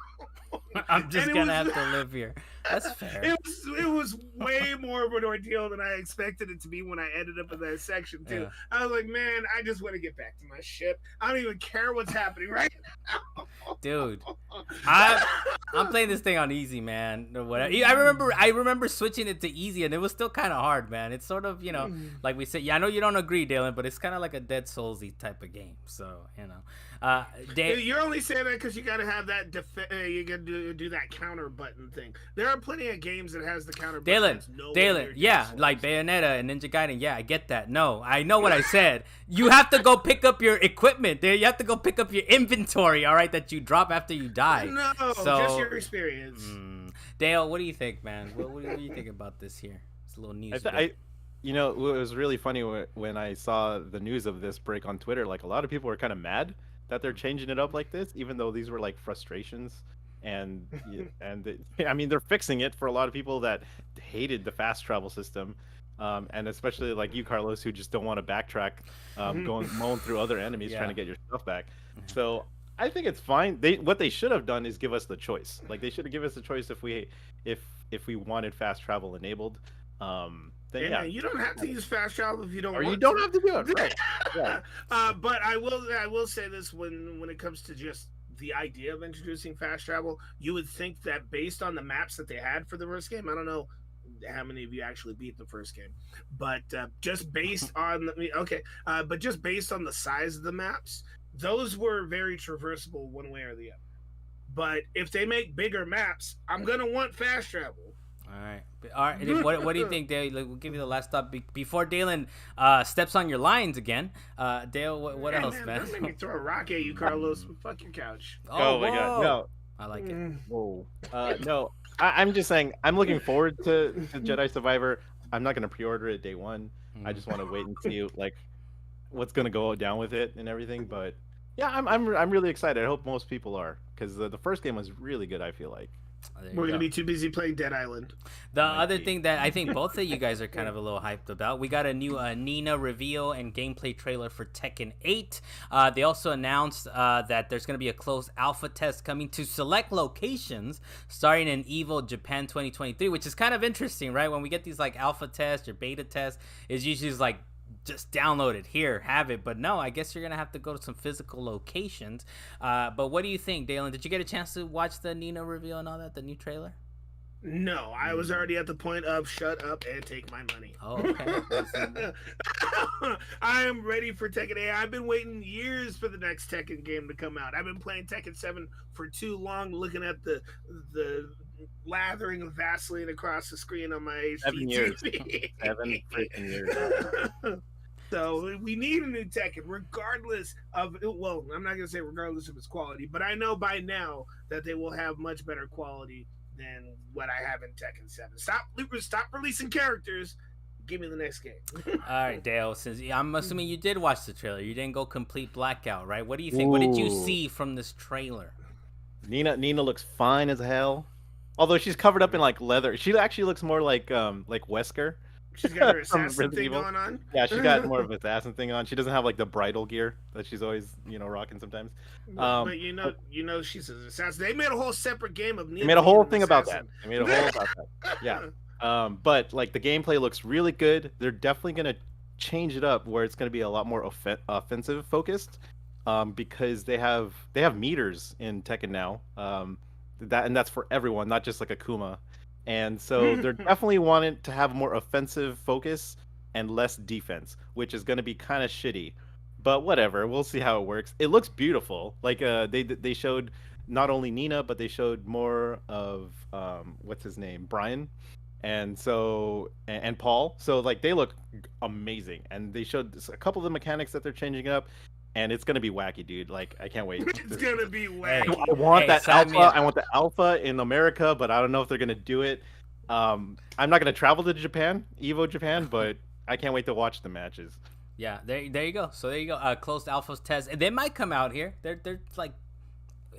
I'm just going to have to live here. That's fair. It was way more of an ordeal than I expected it to be when I ended up in that section too. Yeah. I was like, man, I just want to get back to my ship. I don't even care what's happening right now. Dude, I'm playing this thing on easy, man. Or whatever. I remember switching it to easy, and it was still kind of hard, man. It's sort of, like we said. Yeah, I know you don't agree, Dylan, but it's kind of like a Dead Souls-y type of game. So, you're only saying that because you got to have that. You got to do that counter button thing. There are plenty of games that has the counter. Dalen, yeah, like Bayonetta and Ninja Gaiden. Yeah, I get that. No, I know what I said. You have to go pick up your equipment. You have to go pick up your inventory. All right, that you drop after you die. No, just your experience. Dale, what do you think, man? What do you think about this here? It's a little news. You know, it was really funny when I saw the news of this break on Twitter. Like, a lot of people were kind of mad that they're changing it up like this, even though these were like frustrations. And I mean, they're fixing it for a lot of people that hated the fast travel system, and especially like you, Carlos, who just don't want to backtrack, mowing through other enemies trying to get your stuff back. So I think it's fine. What they should have done is give us the choice. Like, they should have given us the choice if we wanted fast travel enabled. Then, you don't have to use fast travel if you don't. Or want you don't to. have to do it. Right. Yeah. But I will say this: when it comes to just the idea of introducing fast travel, you would think that based on the maps that they had for the first game, I don't know how many of you actually beat the first game, but just based on just based on the size of the maps, those were very traversable one way or the other. But if they make bigger maps, I'm gonna want fast travel. All right. What do you think, Dale? We'll give you the last stop before Dalen steps on your lines again. Dale, what else, man? Don't make me throw a rock at you, Carlos. Fuck your couch. Oh my God, no! I like it. Whoa. No, I'm just saying. I'm looking forward to Jedi Survivor. I'm not gonna pre-order it day one. I just want to wait and see like what's gonna go down with it and everything. But yeah, I'm really excited. I hope most people are, because the first game was really good. I feel like. We're going to be too busy playing Dead Island. The other thing that I think both of you guys are kind of a little hyped about, we got a new Nina reveal and gameplay trailer for Tekken 8. They also announced that there's going to be a closed alpha test coming to select locations starting in EVO Japan 2023, which is kind of interesting, right? When we get these like alpha tests or beta tests, it's usually like, just download it here, have it. But no, I guess you're gonna have to go to some physical locations. But what do you think, Dalen? Did you get a chance to watch the Nina reveal and all that, the new trailer? No, I was already at the point of shut up and take my money. Oh, okay. I am ready for Tekken 8. I've been waiting years for the next Tekken game to come out. I've been playing Tekken 7 for too long, looking at the lathering of Vaseline across the screen on my HD 7 years. TV. 7 freaking years. So we need a new Tekken, regardless of, well, I'm not going to say regardless of its quality, but I know by now that they will have much better quality than what I have in Tekken 7. Stop releasing characters. Give me the next game. All right, Dale, since I'm assuming you did watch the trailer, you didn't go complete blackout, right? What do you think? What did you see from this trailer? Nina looks fine as hell. Although she's covered up in like leather. She actually looks more like Wesker. She's got her assassin thing going on. Yeah, she got more of an assassin thing on. She doesn't have like the bridal gear that she's always, rocking sometimes. But you know she's an assassin. They made a whole separate game of Nina. They made a whole thing about that. Yeah. But like the gameplay looks really good. They're definitely gonna change it up where it's gonna be a lot more offensive focused. Because they have meters in Tekken now. That's for everyone, not just like Akuma. And so they're definitely wanting to have more offensive focus and less defense, which is going to be kind of shitty. But whatever, we'll see how it works. It looks beautiful. Like they showed not only Nina, but they showed more of what's his name, Brian, and Paul. So like they look amazing, and they showed a couple of the mechanics that they're changing up. And it's gonna be wacky, dude. Like, I can't wait. It's gonna be wacky. I want that alpha. I want the alpha in America, but I don't know if they're gonna do it. I'm not gonna travel to Japan, Evo Japan, but I can't wait to watch the matches. Yeah, there you go. So there you go. Closed alpha test, and they might come out here. They're like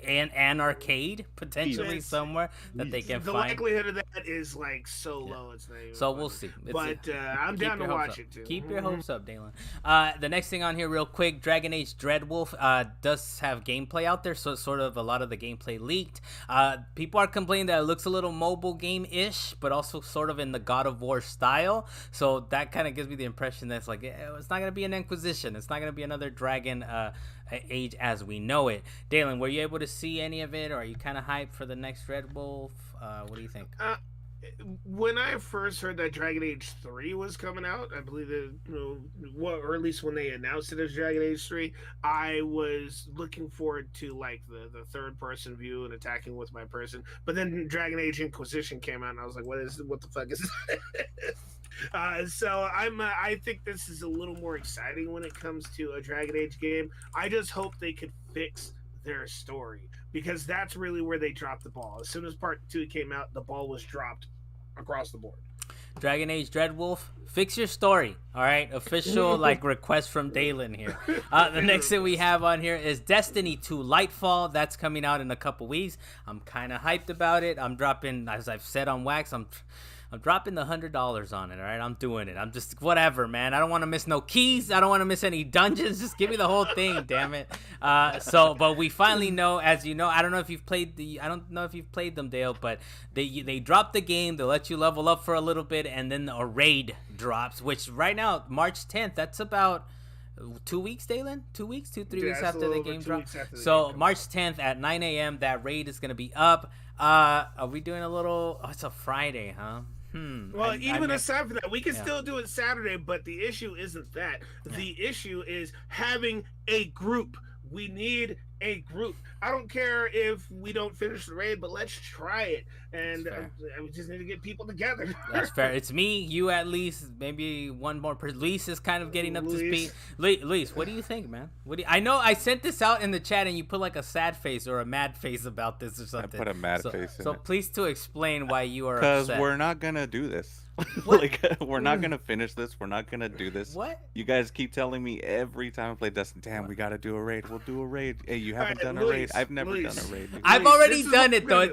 an arcade potentially somewhere that they can find. The likelihood of that is like so low. It's not even so we'll see. But I'm down to watch it too. Keep your hopes up, Dalen. The next thing on here, real quick, Dragon Age Dreadwolf does have gameplay out there, so sort of a lot of the gameplay leaked. People are complaining that it looks a little mobile game-ish, but also sort of in the God of War style. So that kind of gives me the impression that it's like it's not gonna be an Inquisition. It's not gonna be another Dragon Age as we know it. Dalen, were you able to see any of it, or are you kind of hyped for the next Red Wolf? What do you think? when I first heard that Dragon Age 3 was coming out, I believe that, or at least when they announced it as Dragon Age 3, I was looking forward to like the third person view and attacking with my person. But then Dragon Age Inquisition came out, and I was like, what the fuck is this? So I think this is a little more exciting when it comes to a Dragon Age game. I just hope they could fix their story, because that's really where they dropped the ball. As soon as part 2 came out, the ball was dropped across the board. Dragon Age Dreadwolf, fix your story. All right, official like request from Dalen here. The next thing we have on here is Destiny 2 Lightfall. That's coming out in a couple weeks. I'm kind of hyped about it. I'm dropping, as I've said on Wax, I'm dropping the $100 on it. All right, I'm doing it. I'm just whatever, man. I don't want to miss no keys. I don't want to miss any dungeons. Just give me the whole thing, damn it. But we finally know, as you know, I don't know if you've played them, Dale, but they drop the game. They'll let you level up for a little bit, and then a raid drops, which right now March 10th. That's about 2 weeks, Dalen? 2 weeks, 3 weeks after the game drops. So March 10th at 9 a.m. that raid is gonna be up. Are we doing a little? Oh, it's a Friday, huh? Well, aside from that, we can still do it Saturday, but the issue isn't that. Yeah. The issue is having a group. We need a group. I don't care if we don't finish the raid, but let's try it. And we just need to get people together. That's fair. It's me, you at least, maybe one more person. Luis is kind of getting up to speed. Luis, what do you think, man? I know I sent this out in the chat and you put like a sad face or a mad face about this or something. I put a mad face in So it. please to explain why you are upset. Because we're not going to do this. Like, we're not gonna finish this. We're not gonna do this. What? You guys keep telling me every time I play Destiny, damn, we gotta do a raid. We'll do a raid. Hey, you haven't done a raid. I've never done a raid. I've already done it though.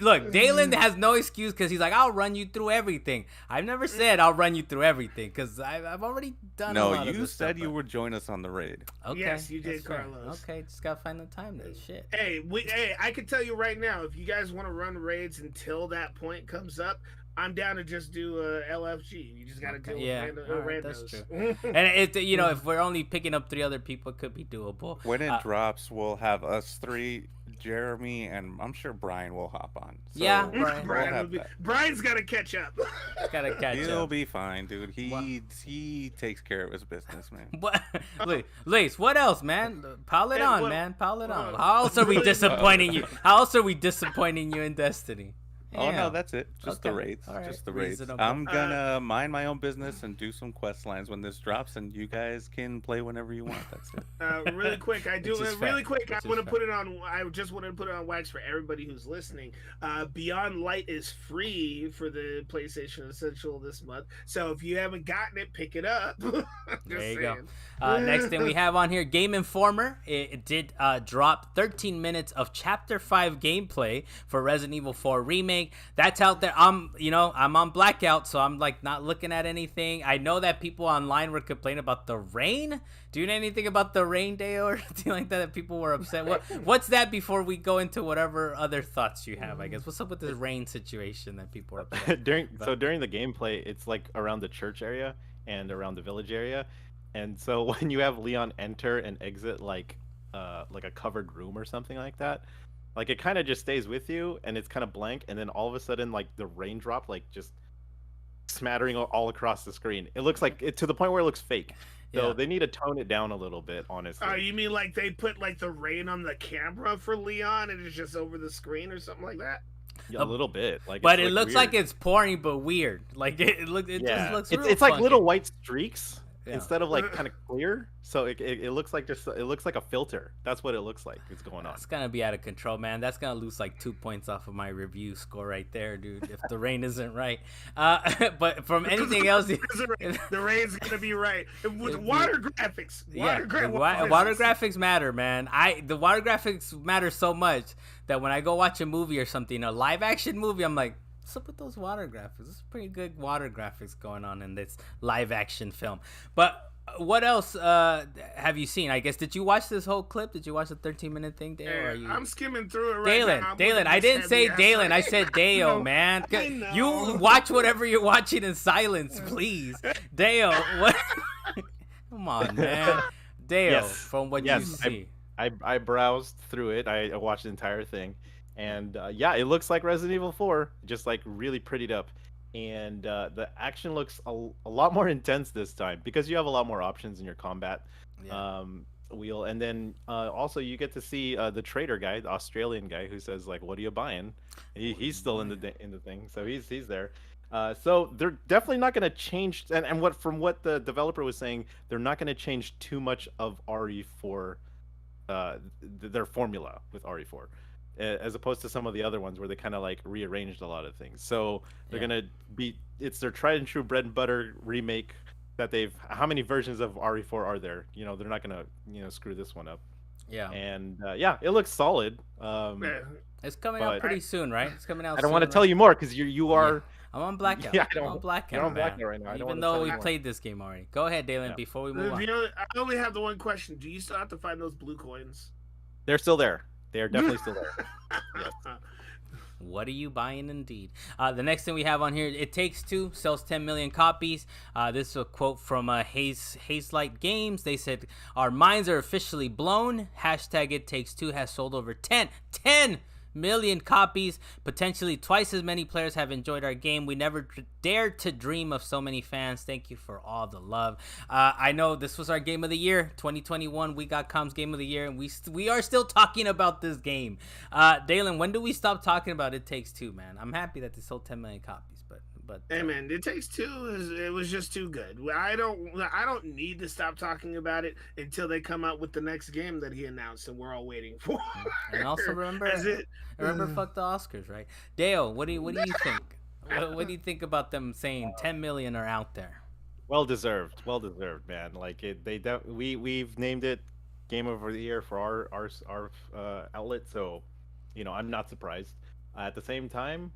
Look, Dalen has no excuse because he's like, I'll run you through everything. I've never said I'll run you through everything because I've already done. No, a lot you of this said stuff, you would join us on the raid. Okay, yes, you did, Carlos. Okay, just gotta find the time then. Shit. Hey, I can tell you right now, if you guys want to run raids until that point comes up, I'm down to just do LFG. You just gotta deal with randos. That's true. And if we're only picking up 3 other people, it could be doable. When it drops, we'll have us 3, Jeremy, and I'm sure Brian will hop on. So yeah, Brian's got to catch up. He'll be fine, dude. He takes care of his business, man. What? Lace, what else, man? Pile it on, man. Pile it on. How else are we disappointing you? How else are we disappointing you in Destiny? Oh no, that's it. Just the raids. Right. Just the raids. I'm gonna mind my own business and do some quest lines when this drops, and you guys can play whenever you want. That's it. Really quick, I want to put it on. I just wanted to put it on Wax for everybody who's listening. Beyond Light is free for the PlayStation Essential this month, so if you haven't gotten it, pick it up. There you go. Next thing we have on here, Game Informer. It did drop 13 minutes of Chapter 5 gameplay for Resident Evil 4 Remake. That's out there. I'm on blackout, so I'm like not looking at anything. I know that people online were complaining about the rain. Do you know anything about the rain day or anything like that people were upset? What's that before we go into whatever other thoughts you have, I guess? What's up with this rain situation that people are upset during the gameplay, it's like around the church area and around the village area. And so when you have Leon enter and exit like a covered room or something like that, like it kind of just stays with you and it's kind of blank, and then all of a sudden like the raindrop like just smattering all across the screen. It looks like it to the point where it looks fake. So they need to tone it down a little bit, honestly. Oh, you mean like they pput like the rain on the camera for Leon and it's just over the screen or something like that? Yeah, a little bit, but it looks like it's pouring, but weird. Like it just looks. It's like little white streaks. Instead of like kind of clear, so it looks like it looks like a filter. That's what it looks like. It's going on. It's gonna be out of control, man. That's gonna lose like 2 points off of my review score right there, dude. If the rain isn't right, but from anything else, the rain's gonna be right. With water graphics, water graphics matter, man. The water graphics matter so much that when I go watch a movie or something, a live action movie, I'm like, what's up with those water graphics? There's pretty good water graphics going on in this live action film. But what else have you seen? I guess, did you watch this whole clip? Did you watch the 13-minute thing, Dale? I'm skimming through it right now. Dalen, I didn't say Dalen. I said Dale, man. You watch whatever you're watching in silence, please. Dale, what? Come on, man. Dale, from what you see. I browsed through it. I watched the entire thing. And yeah, it looks like Resident Evil 4, just like really prettied up. And the action looks a lot more intense this time because you have a lot more options in your combat wheel. And then also you get to see the trader guy, the Australian guy, who says like, "What are you buying?" He's still in the thing, so he's there. So they're definitely not going to change. And what from what the developer was saying, they're not going to change too much of RE4, their formula with RE4, as opposed to some of the other ones where they kind of like rearranged a lot of things. So they're gonna be, it's their tried and true bread and butter remake that they've. How many versions of RE4 are there? You know, they're not gonna screw this one up. Yeah. And yeah, it looks solid. It's coming out pretty soon, right? It's coming out. I don't want to tell you more because you are. Yeah. I'm on blackout. Yeah, I'm on blackout. You're on blackout right now. Even though we played this game already. Go ahead, Dalen. Before we move on. I only have the one question. Do you still have to find those blue coins? They're still there. They are definitely still there. Yes. What are you buying indeed? The next thing we have on here, It Takes Two sells 10 million copies. This is a quote from Hazelight Games. They said, "Our minds are officially blown. Hashtag It Takes Two has sold over 10 million copies. Potentially twice as many players have enjoyed our game. We never dared to dream of so many fans. Thank you for all the love." I know this was our game of the year, 2021. We got Com's game of the year, and we are still talking about this game. Dalen, when do we stop talking about It Takes Two, man? I'm happy that they sold 10 million copies, but hey man, It Takes Two it was just too good. I don't need to stop talking about it until they come out with the next game that he announced and we're all waiting for. And also remember fuck the Oscars, right? Dale, what do you think? What do you think about them saying 10 million are out there? Well deserved, man. Like we've named it Game of the Year for our outlet, so I'm not surprised. At the same time,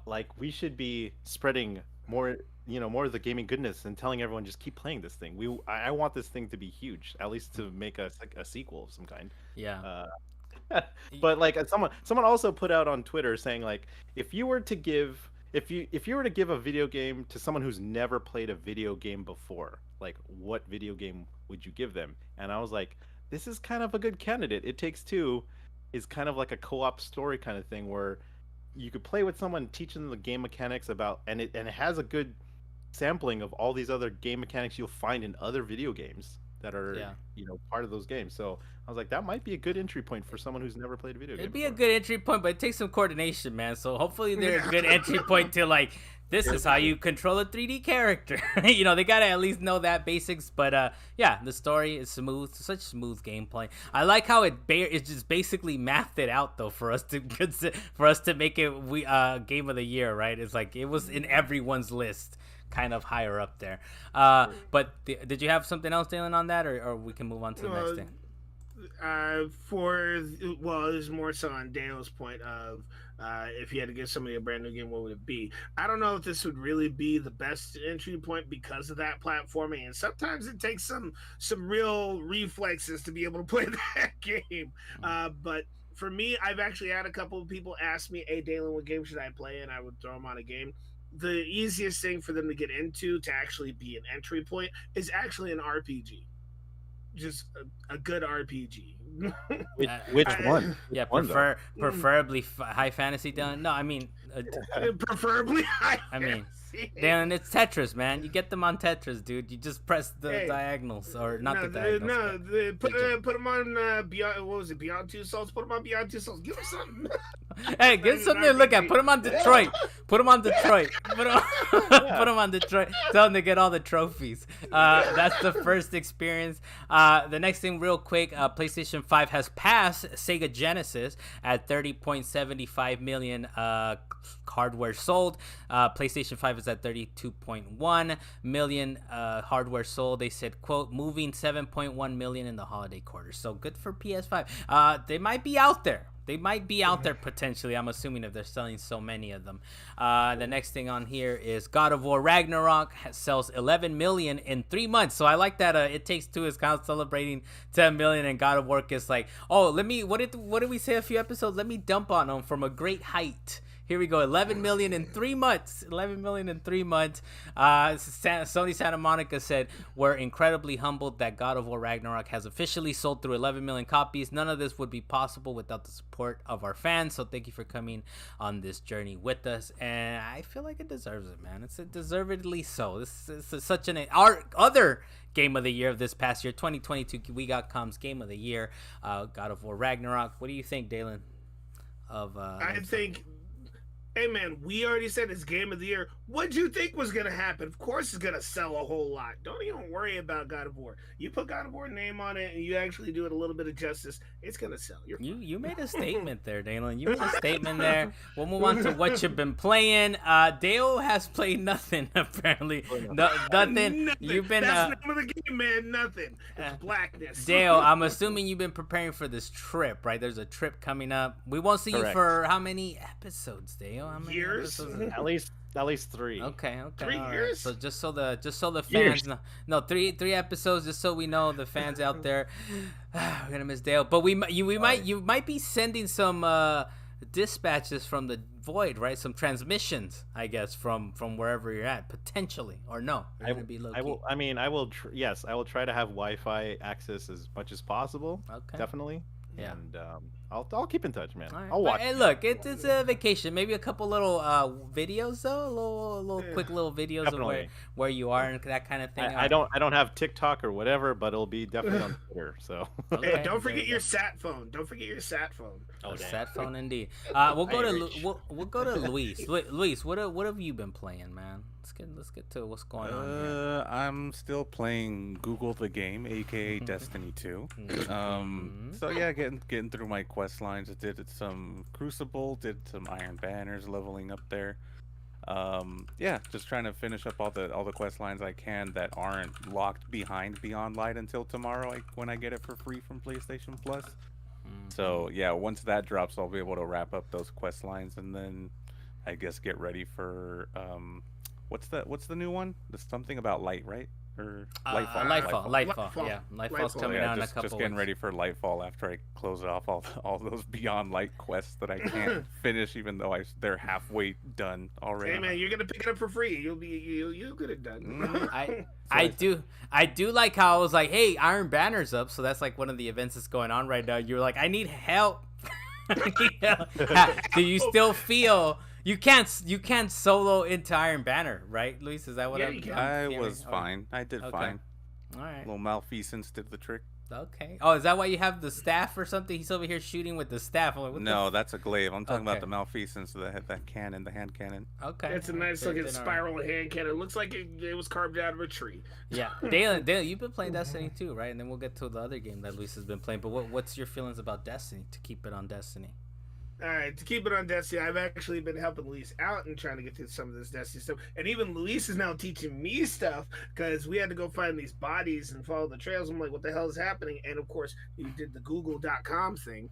like we should be spreading more of the gaming goodness and telling everyone just keep playing this thing. I want this thing to be huge, at least to make a sequel of some kind. Yeah. But like someone also put out on Twitter saying like, if you were to give a video game to someone who's never played a video game before, like what video game would you give them? And I was like, this is kind of a good candidate. It Takes Two is kind of like a co-op story kind of thing where you could play with someone, teaching them the game mechanics and it has a good sampling of all these other game mechanics you'll find in other video games that are part of those games. So I was like, that might be a good entry point for someone who's never played a video game. It'd be a good entry point, but it takes some coordination, man. So hopefully there's a good entry point to like, this is how you control a 3D character. They gotta at least know that basics. But yeah, the story is smooth, such smooth gameplay. I like how it's just basically mathed it out though for us to make it game of the year, right? It's like it was in everyone's list, kind of higher up there. But did you have something else, Dalen, on that, or we can move on to the next thing? There's more so on Dale's point of if you had to give somebody a brand new game, what would it be? I don't know if this would really be the best entry point because of that platforming, and sometimes it takes some real reflexes to be able to play that game. But for me, I've actually had a couple of people ask me, "Hey, Dalen, what game should I play?" And I would throw them on a game. The easiest thing for them to get into to actually be an entry point is actually an RPG. Just a good RPG. Which one? Yeah, preferably high fantasy. Done. No, I mean preferably high. I mean, Dan, it's Tetris, man. You get them on Tetris, dude. You just press the diagonals, or not the diagonals. Put them on Beyond. What was it? Beyond Two Souls. Put them on Beyond Two Souls. Give them something. Hey, give something to look at. Put them on Detroit. Put them on Detroit. Put them on Detroit. Tell them to get all the trophies. That's the first experience. The next thing, real quick, PlayStation 5 has passed Sega Genesis at 30.75 million hardware sold. PlayStation 5 is at 32.1 million hardware sold. They said, quote, moving 7.1 million in the holiday quarter. So good for PS5. They might be out there. They might be out there potentially, I'm assuming, if they're selling so many of them. The next thing on here is God of War Ragnarok sells 11 million in 3 months. So I like that It Takes Two is kind of celebrating 10 million, and God of War is like, oh, what did we say a few episodes? Let me dump on him from a great height. Here we go. 11 million in 3 months. 11 million in 3 months. Sony Santa Monica said, we're incredibly humbled that God of War Ragnarok has officially sold through 11 million copies. None of this would be possible without the support of our fans. So thank you for coming on this journey with us. And I feel like it deserves it, man. It's deservedly so. This is such our other game of the year of this past year, 2022. We got Com's game of the year, God of War Ragnarok. What do you think, Dalen? I think, hey man, we already said it's game of the year. What'd you think was gonna happen? Of course, it's gonna sell a whole lot. Don't even worry about God of War. You put God of War name on it, and you actually do it a little bit of justice. It's gonna sell. You made a statement there, Dalen. You made a statement there. We'll move on to what you've been playing. Dale has played nothing apparently. Nothing. You've been. That's the name of the game, man. Nothing. It's blackness. Dale, I'm assuming you've been preparing for this trip, right? There's a trip coming up. We won't see you for how many episodes, Dale? How many years? Episodes? At least 3. Okay. 3 right. years. So just so the fans know. No, three episodes, just so we know, the fans out there. We're gonna miss Dale, but you might be sending some dispatches from the void, right? Some transmissions, I guess, from wherever you're at, potentially, or no? I will. I mean, I will. Yes, I will try to have Wi-Fi access as much as possible. Okay. Definitely. Yeah. And I'll keep in touch, man. Right. I'll watch. And look, it's a vacation. Maybe a couple little videos though, a little quick little videos Definitely. of where you are and that kind of thing. I don't have TikTok or whatever, but it'll be definitely on Twitter. So. Okay. Hey, don't forget your sat phone. Don't forget your sat phone. Oh, sat phone indeed. We'll go to Luis. Luis, what have you been playing, man? Let's get to what's going on here. I'm still playing Google the Game, aka Destiny 2. So yeah, getting through my quest lines. I did some Crucible, did some Iron Banners, leveling up there. Yeah, just trying to finish up all the quest lines I can that aren't locked behind Beyond Light until tomorrow, when I get it for free from PlayStation Plus. So yeah, once that drops, I'll be able to wrap up those quest lines and then I guess get ready for what's the new one? There's something about light, right? Or Lightfall. Yeah, Lightfall's coming out in a couple. Just getting ready for Lightfall after I close off all those Beyond Light quests that I can't finish, even though they're halfway done already. Hey man, you're gonna pick it up for free. You'll get it done. I do like how I was like, hey, Iron Banner's up, so that's like one of the events that's going on right now. You're like, I need help. Do you still feel? You can't solo into Iron Banner, right, Luis? Is that what I was fine. I did fine. All right. Little malfeasance did the trick. Okay. Oh, is that why you have the staff or something? He's over here shooting with the staff. I'm like, no, that's a glaive. I'm talking about the malfeasance, that cannon, the hand cannon. Okay. It's a nice looking spiral hand cannon. It looks like it was carved out of a tree. Yeah. Dale, you've been playing Destiny too, right? And then we'll get to the other game that Luis has been playing. But what's your feelings about Destiny, to keep it on Destiny? All right, to keep it on Destiny, I've actually been helping Luis out and trying to get through some of this Destiny stuff. And even Luis is now teaching me stuff because we had to go find these bodies and follow the trails. I'm like, what the hell is happening? And of course, he did the Google.com thing.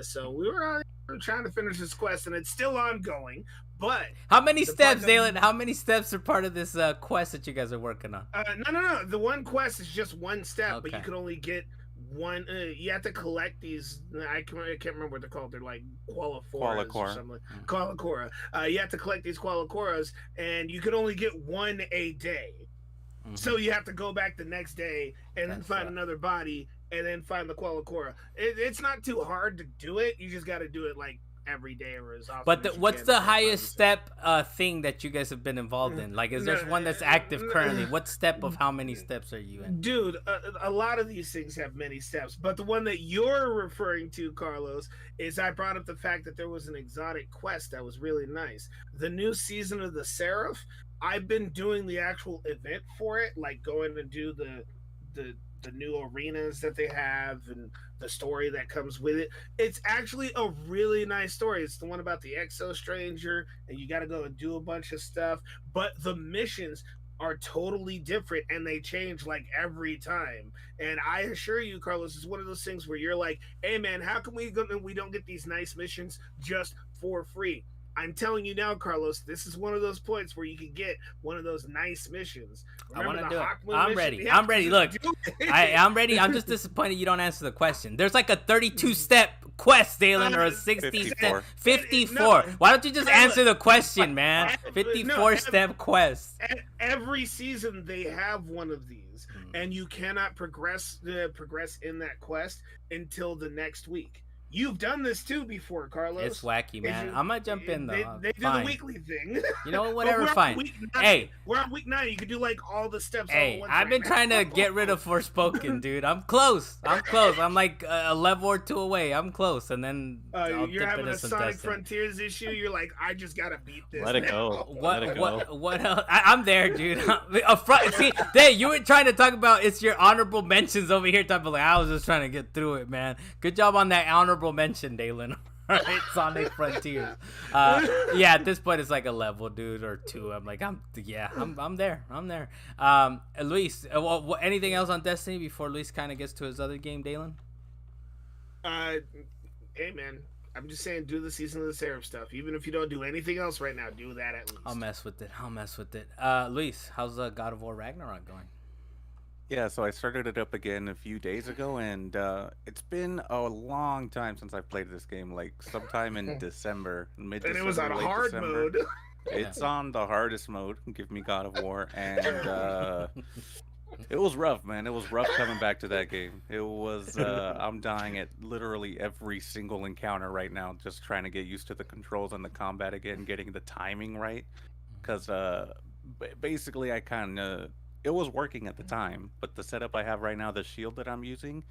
So we were trying to finish this quest, and it's still ongoing. But how many steps, Dalen? How many steps are part of this quest that you guys are working on? No. The one quest is just one step, okay. But you can only get one. You have to collect these. I can't remember what they're called. They're like Qualicoras or something. Like Qualicora. You have to collect these Qualicoras, and you can only get one a day. So you have to go back the next day and then find another body and then find the Qualicora. It's not too hard to do it. You just got to do it like every day or as often. But what's the highest step thing that you guys have been involved in? Like, is there one that's active currently? What step of how many steps are you in? Dude, a lot of these things have many steps, but the one that you're referring to, Carlos, is I brought up the fact that there was an exotic quest that was really nice. The new season of the Seraph, I've been doing the actual event for it, like going to do the new arenas that they have and the story that comes with it. It's actually a really nice story. It's the one about the Exo Stranger, and you got to go and do a bunch of stuff, but the missions are totally different and they change like every time. And I assure you, Carlos, it's one of those things where you're like, hey man, how come we don't get these nice missions just for free? I'm telling you now, Carlos, this is one of those points where you can get one of those nice missions. Remember, I want to do it. I'm ready. I'm ready. Look, I'm ready. I'm just disappointed you don't answer the question. There's like a 32-step quests, Dalen, or a 60 step? 54. No. Why don't you just Carlos, answer the question, man? no, 54 step quest. Every season they have one of these, and you cannot progress in that quest until the next week. You've done this too before, Carlos. It's wacky, man. I'm gonna jump in though. They do the weekly thing. You know what? Whatever, fine. Hey, we're on week 9. You can do like all the steps. Hey, I've been trying to get rid of Forspoken, dude. I'm close. I'm like a level or 2 away. I'm close, and then you're having a Sonic Frontiers issue. You're like, I just gotta beat this. Let it go. What else? I'm there, dude. See, Dave, you were trying to talk about it's your honorable mentions over here. Talking like I was just trying to get through it, man. Good job on that honorable mention, Dalen. Right, Sonic Frontiers. Yeah, at this point it's like a level, dude, or 2. I'm like, I'm there. Luis, anything else on Destiny before Luis kind of gets to his other game, Dalen? Hey man, I'm just saying, do the Season of the Seraph stuff. Even if you don't do anything else right now, do that at least. I'll mess with it. Luis, how's God of War Ragnarok going? Yeah, so I started it up again a few days ago, and it's been a long time since I've played this game, like sometime in December, mid-December. And it was on hard mode. It's on the hardest mode, give me God of War, and it was rough, man. It was rough coming back to that game. It was, I'm dying at literally every single encounter right now, just trying to get used to the controls and the combat again, getting the timing right, because basically I kind of... It was working at the time, but the setup I have right now, the shield that I'm using,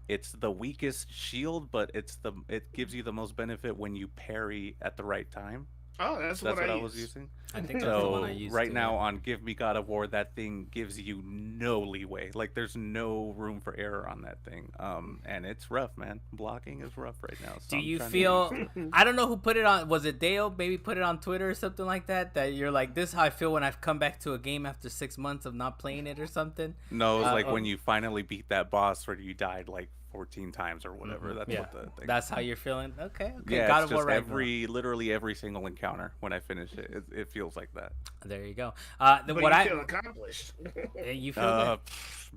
it's the weakest shield, but it gives you the most benefit when you parry at the right time. Oh, that's what I was using. I think that's the one I used. Right now on Give Me God of War, that thing gives you no leeway. Like there's no room for error on that thing. And it's rough, man. Blocking is rough right now. So do you feel? I don't know who put it on. Was it Dale? Maybe put it on Twitter or something like that. That you're like, this is how I feel when I've come back to a game after 6 months of not playing it or something. No, it's like when you finally beat that boss where you died like 14 times or whatever. That's what the thing. That's how you're feeling. Okay. Yeah, God it's of War just literally every single encounter when I finish it, it feels like that. There you go. But you feel accomplished. You feel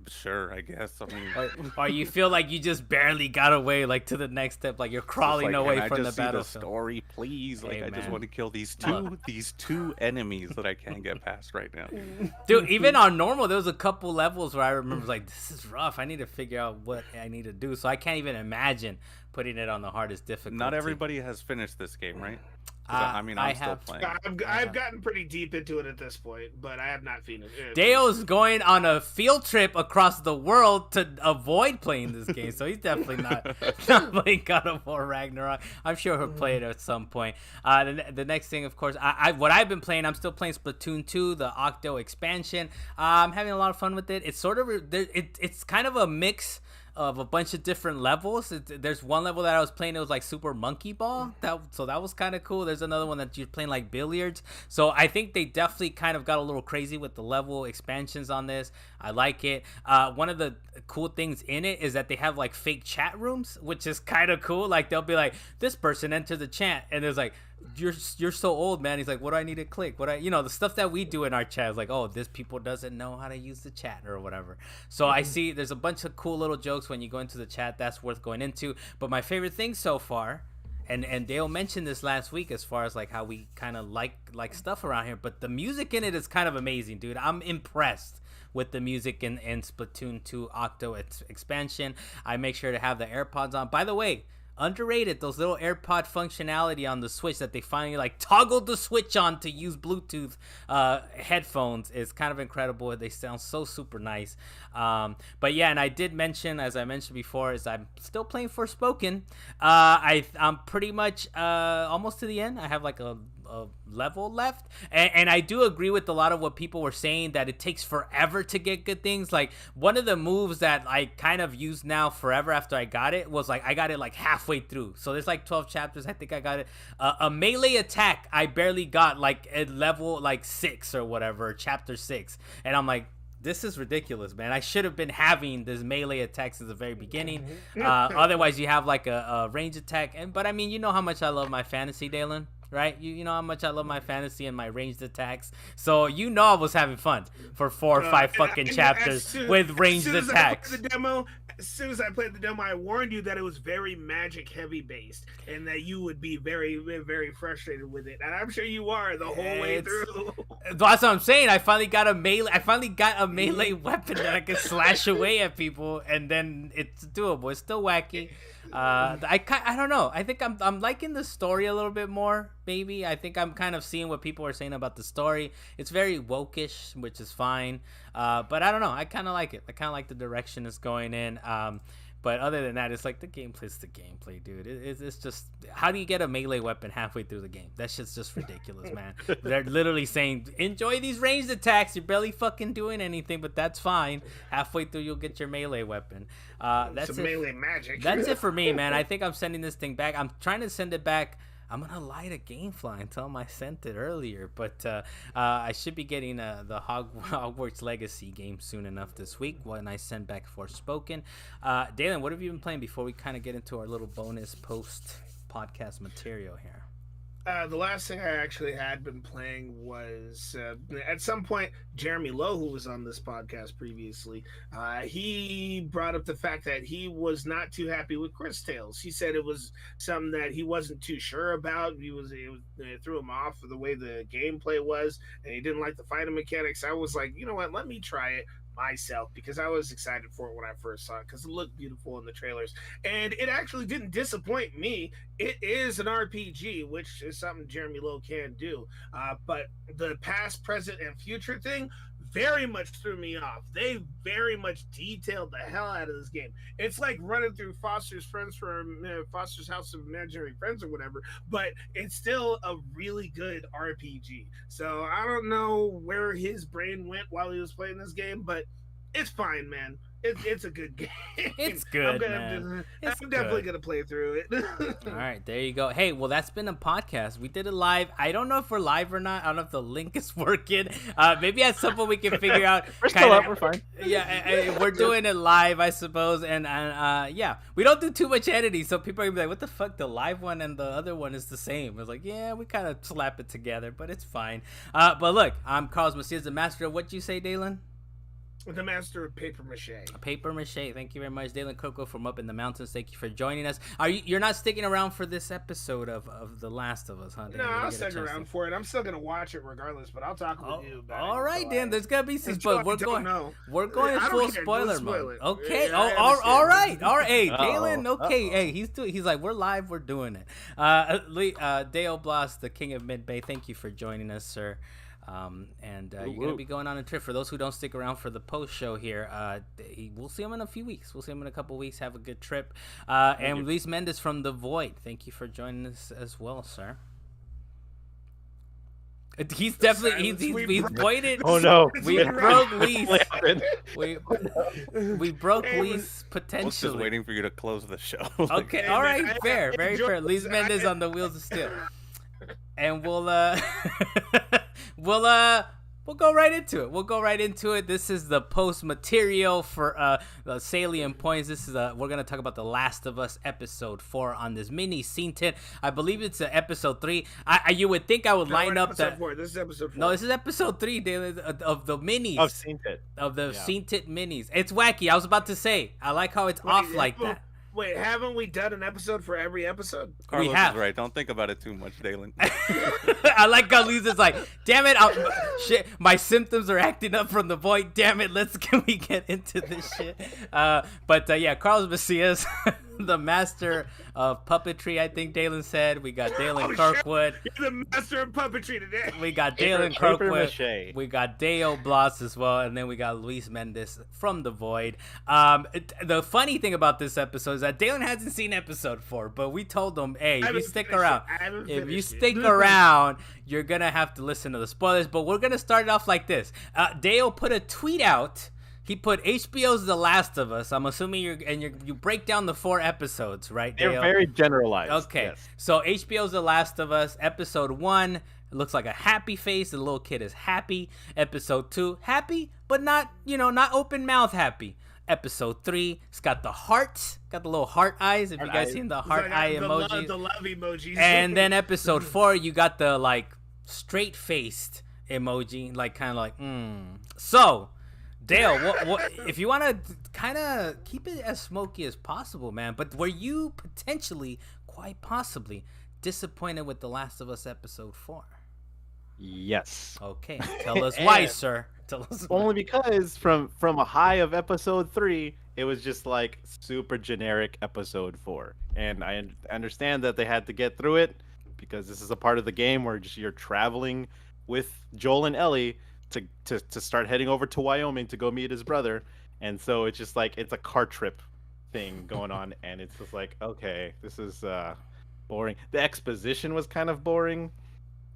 sure, I guess. I mean, or you feel like you just barely got away, like to the next step, like you're crawling away from the battlefield. The story, please. Like, I just want to kill these two enemies that I can't get past right now. Dude, even on normal, there was a couple levels where I remember like, this is rough. I need to figure out what I need to do. So I can't even imagine putting it on the hardest difficulty. Not everybody has finished this game, right? I mean, I'm still playing. I've gotten pretty deep into it at this point, but I have not finished it. Dale's going on a field trip across the world to avoid playing this game, so he's definitely not playing God of War Ragnarok. I'm sure he'll play it at some point. The next thing, of course, what I've been playing, I'm still playing Splatoon 2, the Octo expansion. I'm having a lot of fun with it. It's sort of it's kind of a mix of a bunch of different levels. There's one level that I was playing, it was like Super Monkey Ball, so that was kind of cool. There's another one that you're playing like billiards, so I think they definitely kind of got a little crazy with the level expansions on this. I like it. One of the cool things in it is that they have like fake chat rooms, which is kind of cool. Like they'll be like, this person entered the chat, and there's like, you're so old, man. He's like, what do I need to click? The stuff that we do in our chat is like, oh, this people doesn't know how to use the chat or whatever. So I see there's a bunch of cool little jokes when you go into the chat that's worth going into. But my favorite thing so far, and Dale mentioned this last week as far as like how we kind of like stuff around here, but the music in it is kind of amazing, dude. I'm impressed with the music in Splatoon 2 Octo expansion. I make sure to have the AirPods on. By the way, underrated, those little AirPod functionality on the Switch that they finally like toggled the Switch on to use Bluetooth headphones is kind of incredible. They sound so super nice. But yeah, and I did mention, as I mentioned before, is I'm still playing Forspoken. I'm pretty much almost to the end. I have like a level left, and I do agree with a lot of what people were saying, that it takes forever to get good things. Like one of the moves that I kind of use now forever after I got it was like I got it like halfway through, so there's like 12 chapters. I think I got it a melee attack I barely got like at level like 6 or whatever, chapter 6, and I'm like, this is ridiculous, man. I should have been having this melee attack since the very beginning. Otherwise you have like a range attack, but I mean, you know how much I love my fantasy, Dalen. right? You know how much I love my fantasy and my ranged attacks. So you know I was having fun for 4 or 5 fucking chapters with ranged attacks. As soon as I played the demo, I warned you that it was very magic heavy based, and that you would be very, very frustrated with it. And I'm sure you are the whole way through. That's what I'm saying. I finally got a melee weapon that I can slash away at people, and then it's doable. It's still wacky. I don't know. I think I'm liking the story a little bit more. Maybe I think I'm kind of seeing what people are saying about the story. It's very woke-ish, which is fine. But I don't know. I kind of like it. I kind of like the direction it's going in. But other than that, it's like the gameplay's the gameplay, dude. It's just, how do you get a melee weapon halfway through the game? That shit's just ridiculous, man. They're literally saying, enjoy these ranged attacks. You're barely fucking doing anything, but that's fine. Halfway through, you'll get your melee weapon. That's it. Melee magic. That's it for me, man. I think I'm sending this thing back. I'm trying to send it back. I'm going to lie to Gamefly and tell them I sent it earlier. But I should be getting the Hogwarts Legacy game soon enough this week when I send back Forspoken. Dalen, what have you been playing before we kind of get into our little bonus post-podcast material here? The last thing I actually had been playing was, at some point, Jeremy Lowe, who was on this podcast previously, he brought up the fact that he was not too happy with Chris Tales. He said it was something that he wasn't too sure about. It threw him off for the way the gameplay was, and he didn't like the fighting mechanics. I was like, you know what, let me try it myself, because I was excited for it when I first saw it, because it looked beautiful in the trailers, and it actually didn't disappoint me. It is an RPG, which is something Jeremy Lowe can do, but the past, present, and future thing very much threw me off. They very much detailed the hell out of this game. It's like running through Foster's House of Imaginary Friends or whatever, but it's still a really good RPG. So I don't know where his brain went while he was playing this game, but it's fine, man. It's a good game. It's good, man. I'm definitely going to play through it. All right, there you go. Hey, well, that's been a podcast. We did it live. I don't know if we're live or not. I don't know if the link is working. Maybe at some point we can figure out. We're still up. We're fine. Yeah, we're doing it live, I suppose. And yeah, we don't do too much editing, so people are going to be like, what the fuck? The live one and the other one is the same. It's like, yeah, we kind of slap it together, but it's fine. But look, I'm Carlos Macias, the master of what you say, Dalen? The master of paper mache. Paper mache. Thank you very much, Dalen Coco from up in the mountains. Thank you for joining us. You're not sticking around for this episode of The Last of Us, huh? No, I'll stick around for it. I'm still gonna watch it regardless, but I'll talk with you about it. All right, Dan. There's gonna be some spoilers. We're going full spoiler mode. Okay. Yeah, all right. Hey, Dalen. Okay. Hey, he's like, we're live. We're doing it. Dale Blas, the King of Mid Bay. Thank you for joining us, sir. You're going to be going on a trip. For those who don't stick around for the post show here, we'll see him in a few weeks. We'll see him in a couple weeks. Have a good trip. And Luis Mendez from The Void, thank you for joining us as well, sir. He's definitely he's pointed. Oh no, we broke Luis. We broke Luis potentially. I was just waiting for you to close the show. Okay, all right, fair, very fair. Luis Mendez on the wheels of steel. And we'll go right into it. This is the post material for the Salient Points. This is we're gonna talk about The Last of Us episode 4 on this mini scene tint. I believe it's episode 3. You would think I would line up that. 4. This is episode 4. No, this is episode 3 of the minis of scene tint. Of the scene tint minis. It's wacky. I was about to say. I like how it's off like that. Wait, haven't we done an episode for every episode? Carlos we have. Is right. Don't think about it too much, Dalen. I like how Lisa's like, damn it, shit, my symptoms are acting up from The Void. Damn it, can we get into this shit? Yeah, Carlos Macias, the master of puppetry, I think Dalen said. We got Dalen Kirkwood. You're the master of puppetry today. We got Dalen Kirkwood. We got Dale Blas as well, and then we got Luis Mendez from The Void. The funny thing about this episode is that Dalen hasn't seen episode 4, but we told him, hey, if you stick around, you're gonna have to listen to the spoilers. But we're gonna start it off like this. Dale put a tweet out. He put HBO's The Last of Us. I'm assuming you break down the 4 episodes, right, Dale? They're very generalized. Okay, yes. So HBO's The Last of Us, episode 1, it looks like a happy face. The little kid is happy. Episode 2, happy, but not open mouth happy. Episode 3, it's got the heart, got the little heart eyes. If you guys seen the heart eye emoji, the love emojis. And then episode 4, you got the like straight faced emoji, like kind of like. So, Dale, what if you want to kind of keep it as smoky as possible, man? But were you potentially, quite possibly, disappointed with The Last of Us episode 4? Yes. Okay, tell us why, sir. Tell us why. Only because from a high of episode 3, it was just like super generic episode 4, and I understand that they had to get through it because this is a part of the game where you're traveling with Joel and Ellie to start heading over to Wyoming to go meet his brother, and so it's just like it's a car trip thing going on, and it's just like, okay, this is boring. The exposition was kind of boring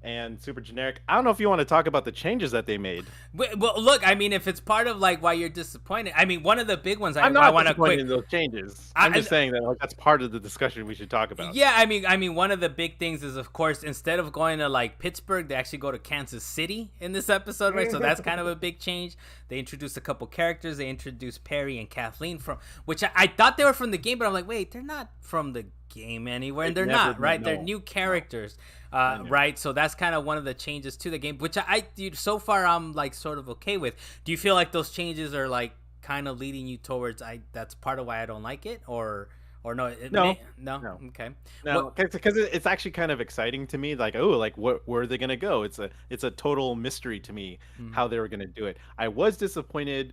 and super generic. I don't know if you want to talk about the changes that they made. Well, look, I mean, if it's part of like why you're disappointed, I mean, one of the big ones I'm not want to disappointed in those changes. I'm just saying that like, that's part of the discussion we should talk about. Yeah, I mean, one of the big things is, of course, instead of going to like Pittsburgh, they actually go to Kansas City in this episode, right? So that's kind of a big change. They introduced a couple characters. They introduced Perry and Kathleen which I thought they were from the game, but I'm like, wait, they're not from the game anywhere, and they're not, right? They're new characters. Right, so that's kind of one of the changes to the game, which so far I'm like sort of okay with. Do you feel like those changes are like kind of leading you towards that's part of why I don't like it, or no? No. Okay. No, because it's actually kind of exciting to me. Like, oh, like where are they gonna go? It's a total mystery to me how they were gonna do it. I was disappointed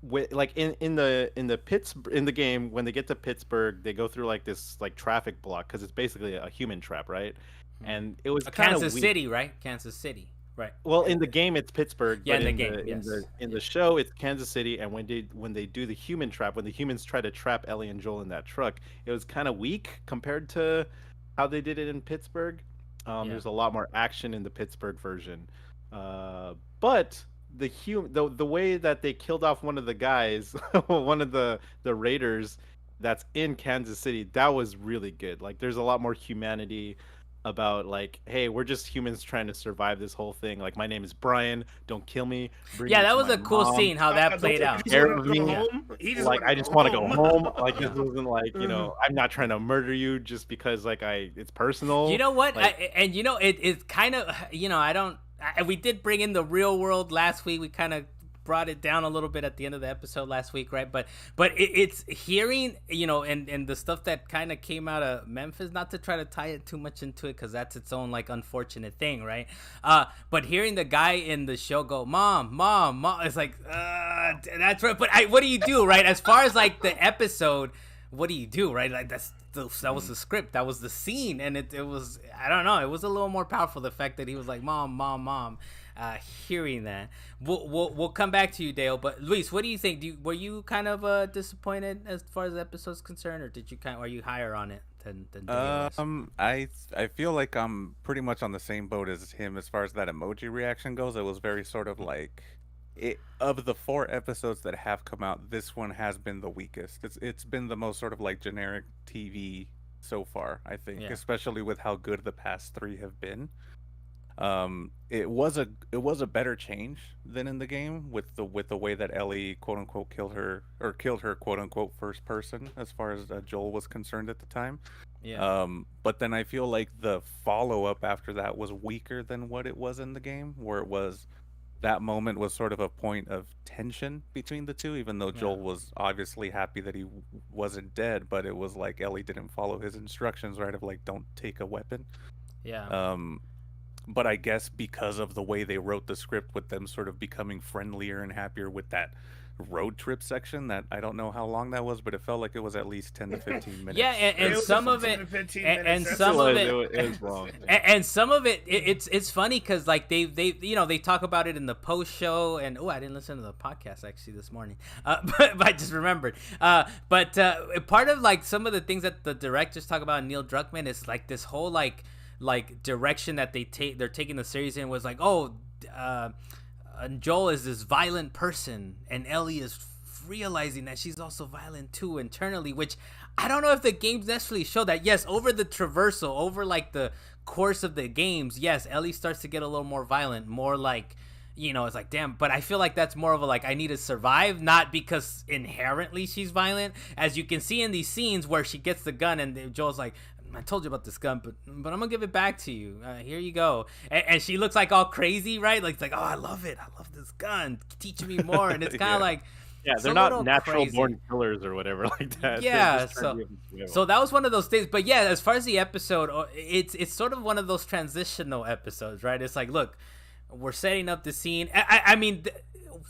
with like in the game when they get to Pittsburgh, they go through like this like traffic block because it's basically a human trap, right? And it was kind of Kansas City, right? Kansas City, right? Well, in the game it's Pittsburgh. Yeah, but in the game, yes. In the show it's Kansas City. And when they do the human trap, when the humans try to trap Ellie and Joel in that truck, it was kind of weak compared to how they did it in Pittsburgh. There's a lot more action in the Pittsburgh version, but the way that they killed off one of the guys, one of the raiders that's in Kansas City, that was really good. Like, there's a lot more humanity about like, hey, we're just humans trying to survive this whole thing. Like, my name is Brian, don't kill me. Yeah, that was a cool scene how that played out. Like, I just want to go home. Like, this wasn't like, I'm not trying to murder you just because like it's personal. You know what? Like, it's kind of, we did bring in the real world last week. We kind of brought it down a little bit at the end of the episode last week, right? But it's hearing, and the stuff that kind of came out of Memphis, not to try to tie it too much into it because that's its own like unfortunate thing, right? But hearing the guy in the show go, mom, it's like, that's right. But what do you do, right? As far as like the episode, what do you do, right? Like that was the script, that was the scene, and it was, I don't know, it was a little more powerful, the fact that he was like, mom. Hearing that, we'll come back to you, Dale. But Luis, what do you think? Were you kind of disappointed as far as the episode's concerned, or are you higher on it than I feel like I'm pretty much on the same boat as him as far as that emoji reaction goes. It was very sort of like, of the 4 episodes that have come out, this one has been the weakest. It's been the most sort of like generic TV so far, I think, especially with how good the past 3 have been. It was a better change than in the game with the way that Ellie quote unquote killed her quote unquote first person as far as Joel was concerned at the time. But then I feel like the follow up after that was weaker than what it was in the game, where it was, that moment was sort of a point of tension between the two, even though Joel was obviously happy that he wasn't dead, but it was like Ellie didn't follow his instructions, right, of like, don't take a weapon. But I guess because of the way they wrote the script, with them sort of becoming friendlier and happier with that road trip section, that I don't know how long that was, but it felt like it was at least 10 to 15 minutes. Yeah, and some of it, and some of it, long. And some of it, it's funny because like they they talk about it in the post show, and I didn't listen to the podcast actually this morning, but I just remembered. But part of like some of the things that the directors talk about, Neil Druckmann, is like this whole like direction that they're taking the series in, was like, Joel is this violent person, and Ellie is realizing that she's also violent too internally, which I don't know if the games necessarily show that. Yes, over the traversal, over like the course of the games, yes, Ellie starts to get a little more violent, more like, it's like, damn. But I feel like that's more of a like, I need to survive, not because inherently she's violent, as you can see in these scenes where she gets the gun and Joel's like, I told you about this gun, but I'm gonna give it back to you. Here you go. And she looks like all crazy, right? Like, it's like, oh, I love it. I love this gun. Teach me more. And it's kind of like, yeah, they're not natural born killers or whatever like that. Yeah, so that was one of those things. But yeah, as far as the episode, it's sort of one of those transitional episodes, right? It's like, look, we're setting up the scene. I mean,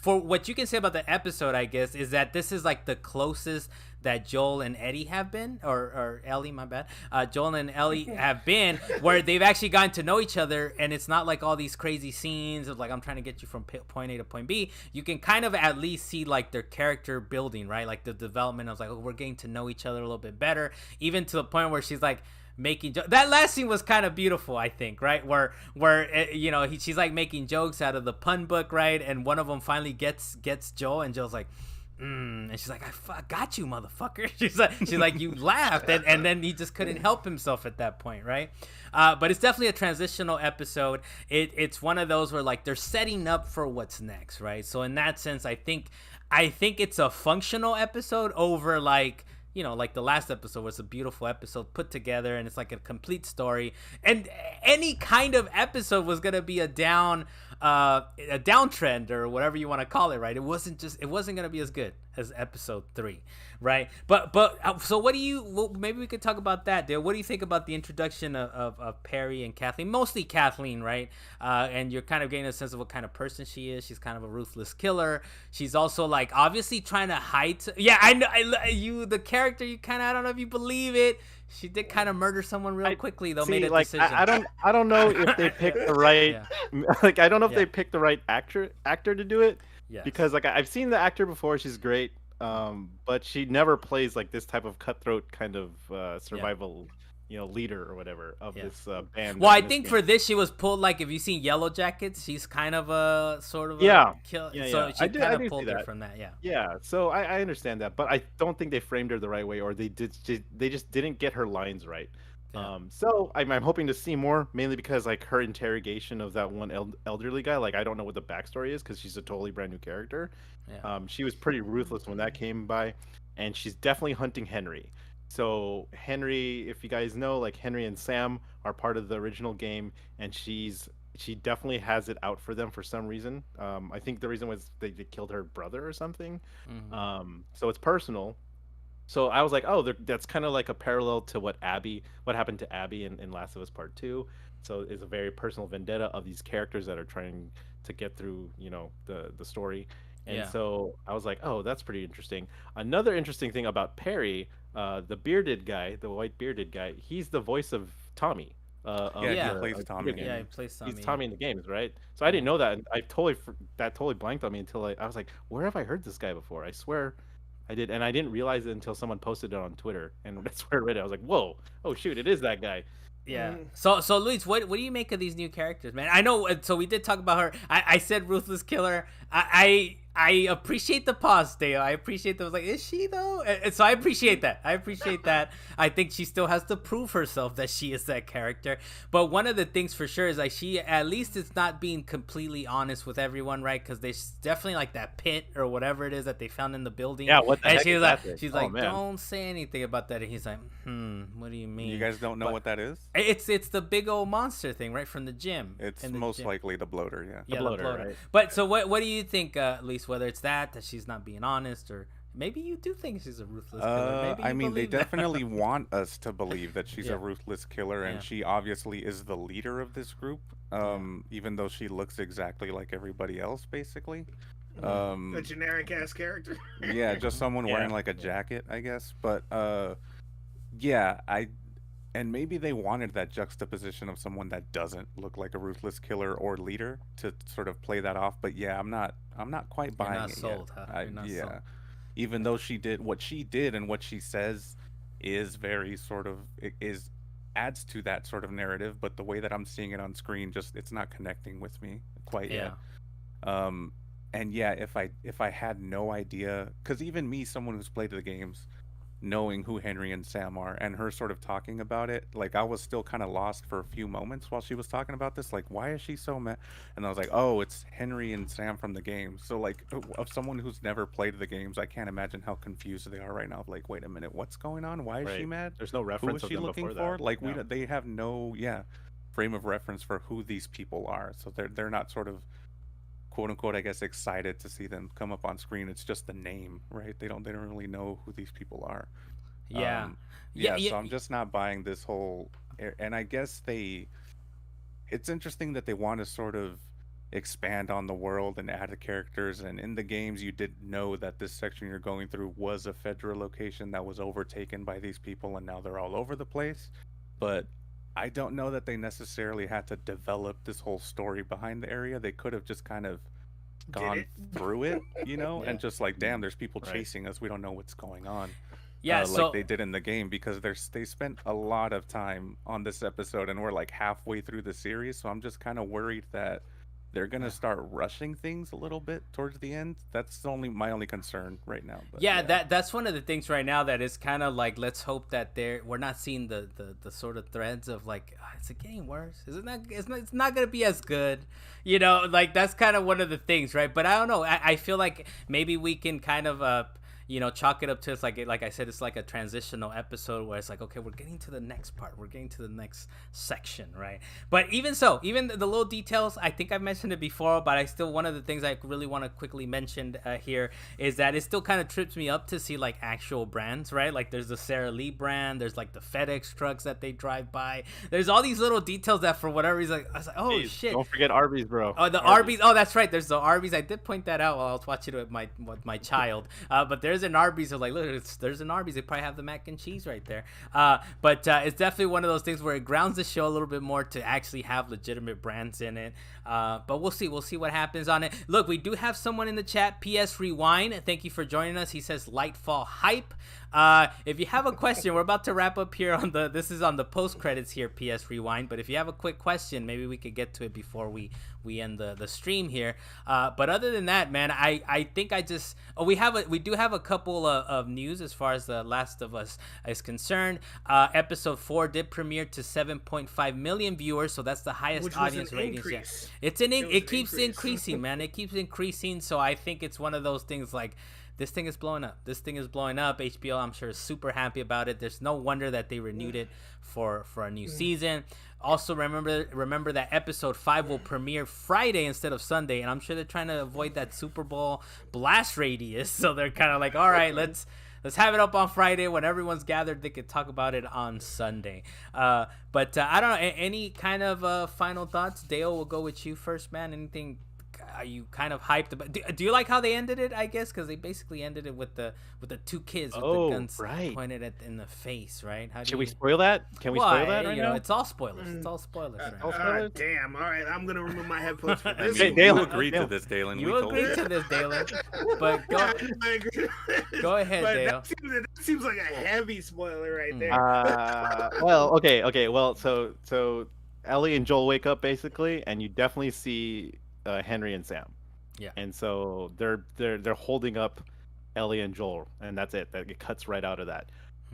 for what you can say about the episode, I guess, is that this is like the closest that Joel and Eddie have been, or Ellie, my bad. Joel and Ellie have been, where they've actually gotten to know each other, and it's not like all these crazy scenes of like, I'm trying to get you from point A to point B. You can kind of at least see like their character building, right? Like the development of like, oh, we're getting to know each other a little bit better, even to the point where she's like making that last scene was kind of beautiful, I think, right? Where she's like making jokes out of the pun book, right? And one of them finally gets Joel, and Joel's like, and she's like, I got you, motherfucker. She's like, you laughed, and then he just couldn't help himself at that point, right? But it's definitely a transitional episode. It's one of those where like they're setting up for what's next, right? So in that sense, I think it's a functional episode over like, like the last episode was a beautiful episode put together, and it's like a complete story. And any kind of episode was gonna be a downtrend or whatever you want to call it, right? It wasn't gonna be as good as episode 3, right? But so what do you? Maybe we could talk about that, dude. What do you think about the introduction of Perry and Kathleen? Mostly Kathleen, right? And you're kind of getting a sense of what kind of person she is. She's kind of a ruthless killer. She's also like obviously trying to hide. Yeah, I know. The character, you kind of, I don't know if you believe it. She did kind of murder someone real quickly, though. Made a decision. I don't know if they picked the right. Like, I don't know if they picked the right actor to do it. Yes. Because like I've seen the actor before. She's great. But she never plays like this type of cutthroat kind of survival, leader or whatever of this band. Well, I think for this she was pulled, like, if you've seen Yellow Jackets, she's kind of a sort of kill. So she kind of pulled her from that. Yeah. So I understand that, but I don't think they framed her the right way, or they just didn't get her lines right. Yeah. So I'm hoping to see more, mainly because like her interrogation of that one elderly guy, like I don't know what the backstory is because she's a totally brand new character. Yeah. She was pretty ruthless when that came by, and she's definitely hunting Henry. So Henry, if you guys know, like Henry and Sam are part of the original game, and she definitely has it out for them for some reason. I think the reason was they killed her brother or something. Mm-hmm. So it's personal. So I was like, oh, that's kind of like a parallel to what happened to Abby in Last of Us Part 2. So it's a very personal vendetta of these characters that are trying to get through, the story. And so I was like, oh, that's pretty interesting. Another interesting thing about Perry, the bearded guy, the white bearded guy, he's the voice of Tommy. He plays Tommy. Yeah, he plays Tommy. He's Tommy in the games, right? So I didn't know that. And that totally blanked on me until I was like, where have I heard this guy before? I swear I did, and I didn't realize it until someone posted it on Twitter, and that's where I read it. I was like, whoa, oh shoot, it is that guy. Yeah. So Luis, what do you make of these new characters, man? I know. So we did talk about her. I said ruthless killer. I appreciate the pause, Dale. I appreciate that. I was like, is she though? And so I appreciate that. I think she still has to prove herself that she is that character. But one of the things for sure is like she at least is not being completely honest with everyone, right? Because there's definitely like that pit or whatever it is that they found in the building. Yeah. What the heck she's is like, that? she's like, don't say anything about that. And he's like, what do you mean? You guys don't know what that is? It's the big old monster thing, right, from the gym. It's most likely the bloater, yeah. Yeah, the bloater. Right? But so what do you think, Lise, whether it's that she's not being honest, or maybe you do think she's a ruthless killer? I mean, they definitely want us to believe that she's a ruthless killer, and she obviously is the leader of this group, even though she looks exactly like everybody else, basically. A generic ass character. Yeah, just someone wearing like a jacket, I guess. But and maybe they wanted that juxtaposition of someone that doesn't look like a ruthless killer or leader to sort of play that off. But yeah, I'm not quite buying You're not it sold, yet. Huh? You're not sold. Even though she did and what she says is very sort of adds to that sort of narrative, but the way that I'm seeing it on screen, just it's not connecting with me quite yet. And yeah, if I had no idea, because even me, someone who's played the games, knowing who Henry and Sam are and her sort of talking about it, like I was still kind of lost for a few moments while she was talking about this. Like, why is she so mad? And I was like, oh, it's Henry and Sam from the game. So like, of someone who's never played the games, I can't imagine how confused they are right now. Like, wait a minute, what's going on? Why is she Right. mad? There's no Who reference is of she them looking before for? that. Like, No. they have no frame of reference for who these people are. So they're not sort of quote unquote, I guess, excited to see them come up on screen. It's just the name, right? They don't really know who these people are. Yeah. Yeah, Yeah. so I'm just not buying this whole, and I guess it's interesting that they want to sort of expand on the world and add the characters. And in the games, you did know that this section you're going through was a Fedra location that was overtaken by these people, and now they're all over the place. But I don't know that they necessarily had to develop this whole story behind the area. They could have just kind of gone it. through it, Yeah. and just like, damn, there's people Right. chasing us. We don't know what's going on. Yeah. So Like they did in the game, because they spent a lot of time on this episode and we're like halfway through the series. So I'm just kind of worried that they're gonna start rushing things a little bit towards the end. That's my only concern right now. But yeah, that's one of the things right now that is kind of like, let's hope that we're not seeing the sort of threads of like, oh, it's getting worse. It's not gonna be as good, like that's kind of one of the things, right? But I don't know. I feel like maybe we can kind of chalk it up to, it's like I said, it's like a transitional episode where it's like, okay, we're getting to the next part, we're getting to the next section, right? But even so, even the little details, I think I've mentioned it before, but I still, one of the things I really want to quickly mention here is that it still kind of trips me up to see like actual brands, right? Like there's the Sara Lee brand, there's like the FedEx trucks that they drive by, there's all these little details that for whatever reason, I was like, oh Jeez, shit. Don't forget Arby's, bro. Oh, the Arby's. Oh, that's right. There's the Arby's. I did point that out while I was watching it with my child. But there's an Arby's. So like, look, there's an Arby's. They probably have the mac and cheese right there. But it's definitely one of those things where it grounds the show a little bit more to actually have legitimate brands in it. But we'll see. We'll see what happens on it. Look, we do have someone in the chat. PS Rewind. Thank you for joining us. He says Lightfall Hype. If you have a question, we're about to wrap up here this is on the post credits here, PS Rewind. But if you have a quick question, maybe we could get to it before we end the stream here. But other than that, man, I think we do have a couple of news as far as The Last of Us is concerned. Episode 4 did premiere to 7.5 million viewers, so that's the highest Which was audience an ratings yet. increase. It keeps increasing, man. It keeps increasing. So I think it's one of those things like, this thing is blowing up. HBO, I'm sure, is super happy about it. There's no wonder that they renewed it for a new season. Also, remember that episode 5 will premiere Friday instead of Sunday, and I'm sure they're trying to avoid that Super Bowl blast radius. So they're kind of like, all right, let's have it up on Friday when everyone's gathered. They could talk about it on Sunday. But I don't know. Any kind of final thoughts? Dale, we'll go with you first, man. Anything? Are you kind of hyped about? Do you like how they ended it? I guess because they basically ended it with the two kids with the guns pointed in the face, right? Should we spoil that? Can we spoil that right now? It's all spoilers. It's all spoilers. Right? Damn. All right, I'm gonna remove my headphones for this. You agreed to this, Dalen. You agreed to this, Dalen. But go ahead, but Dale. That seems like a heavy spoiler right there. Well, okay. Well, so Ellie and Joel wake up basically, and you definitely see Henry and Sam. Yeah. And so they're holding up Ellie and Joel, and that's it. That it cuts right out of that.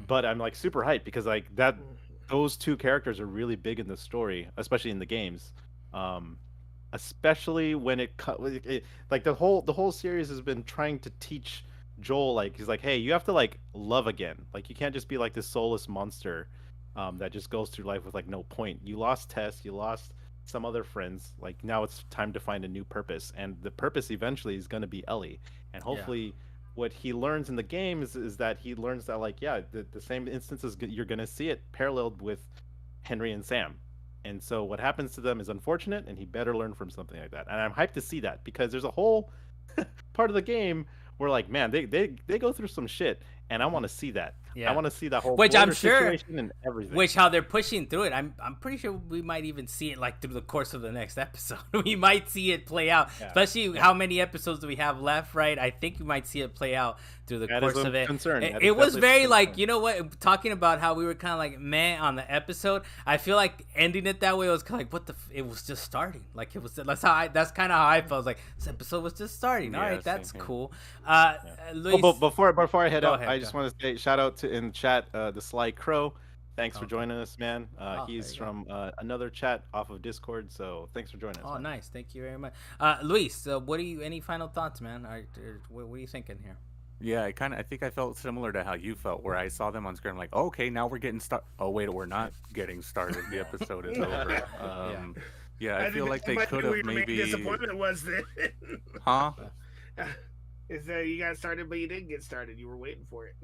But I'm like super hyped because like those two characters are really big in the story, especially in the games. Especially when like the whole series has been trying to teach Joel, like he's like, hey, you have to like love again. Like you can't just be like this soulless monster that just goes through life with like no point. You lost Tess, you lost some other friends. Like now it's time to find a new purpose, and the purpose eventually is going to be Ellie. And hopefully what he learns in the game is that he learns that like the same instances you're going to see it paralleled with Henry and Sam. And so what happens to them is unfortunate, and he better learn from something like that. And I'm hyped to see that because there's a whole part of the game where like, man, they go through some shit, and I want to see that. I want to see that whole which I'm sure situation and everything. Which how they're pushing through it. I'm pretty sure we might even see it like through the course of the next episode. We might see it play out, especially how many episodes do we have left, right? I think we might see it play out through the That course is a of it. concern. That is It was definitely a very like, concern. you know what, talking about how we were kind of like meh on the episode. I feel like ending it that way was kind of like, what the it was just starting. Like it was, that's kind of how I felt. I was like, this episode was just starting. All Yeah, right, that's same here. cool. Oh, Luis, but before I head Go out, ahead, I go. just want to say shout out to in chat the Sly Crow. Thanks for Okay. joining us, man. Oh, He's there you from another chat off of Discord, so thanks for joining us. Oh, man. nice. Thank you very much. Luis, what do you? Any final thoughts, man? What are you thinking here? Yeah, I think I felt similar to how you felt, where I saw them on screen, like, oh, okay, now we're getting started. Oh wait, we're not getting started. The episode is over. Yeah, I feel like they could have maybe. Disappointment was that. Huh? Is that you got started, but you didn't get started. You were waiting for it.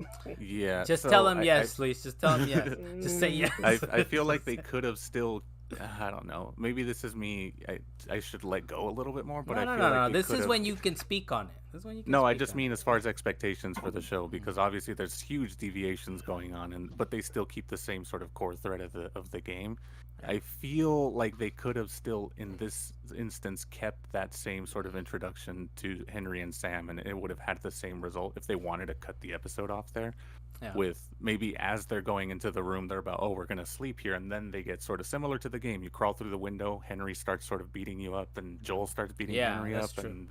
Yeah. Just so tell him I- yes, Luis. Just tell him yes. Just say yes. I feel like they could have still. I don't know. Maybe this is me. I should let go a little bit more. But I feel like they This is could've- when you can speak on it. This is when you can No, I speak just on mean it. as far as expectations for the show, because obviously there's huge deviations going on, but they still keep the same sort of core thread of the game. I feel like they could have still, in this instance, kept that same sort of introduction to Henry and Sam, and it would have had the same result if they wanted to cut the episode off there. Yeah. With maybe as they're going into the room, they're about, oh, we're going to sleep here. And then they get sort of similar to the game. You crawl through the window, Henry starts sort of beating you up, and Joel starts beating Henry that's up. true.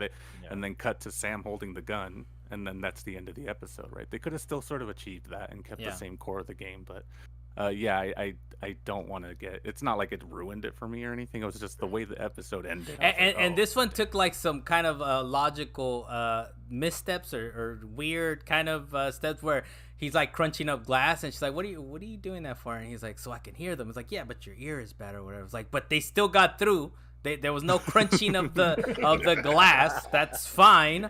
And then cut to Sam holding the gun. And then that's the end of the episode, right? They could have still sort of achieved that and kept Yeah. the same core of the game. But I don't want to get. It's not like it ruined it for me or anything. It was just the way the episode ended. I was like, And oh, this one took like some kind of logical missteps or weird kind of steps where he's like crunching up glass, and she's like, what are you doing that for? And he's like, so I can hear them. It's like, yeah, but your ear is bad or whatever. It's like, but they still got through. There was no crunching of the glass. That's fine.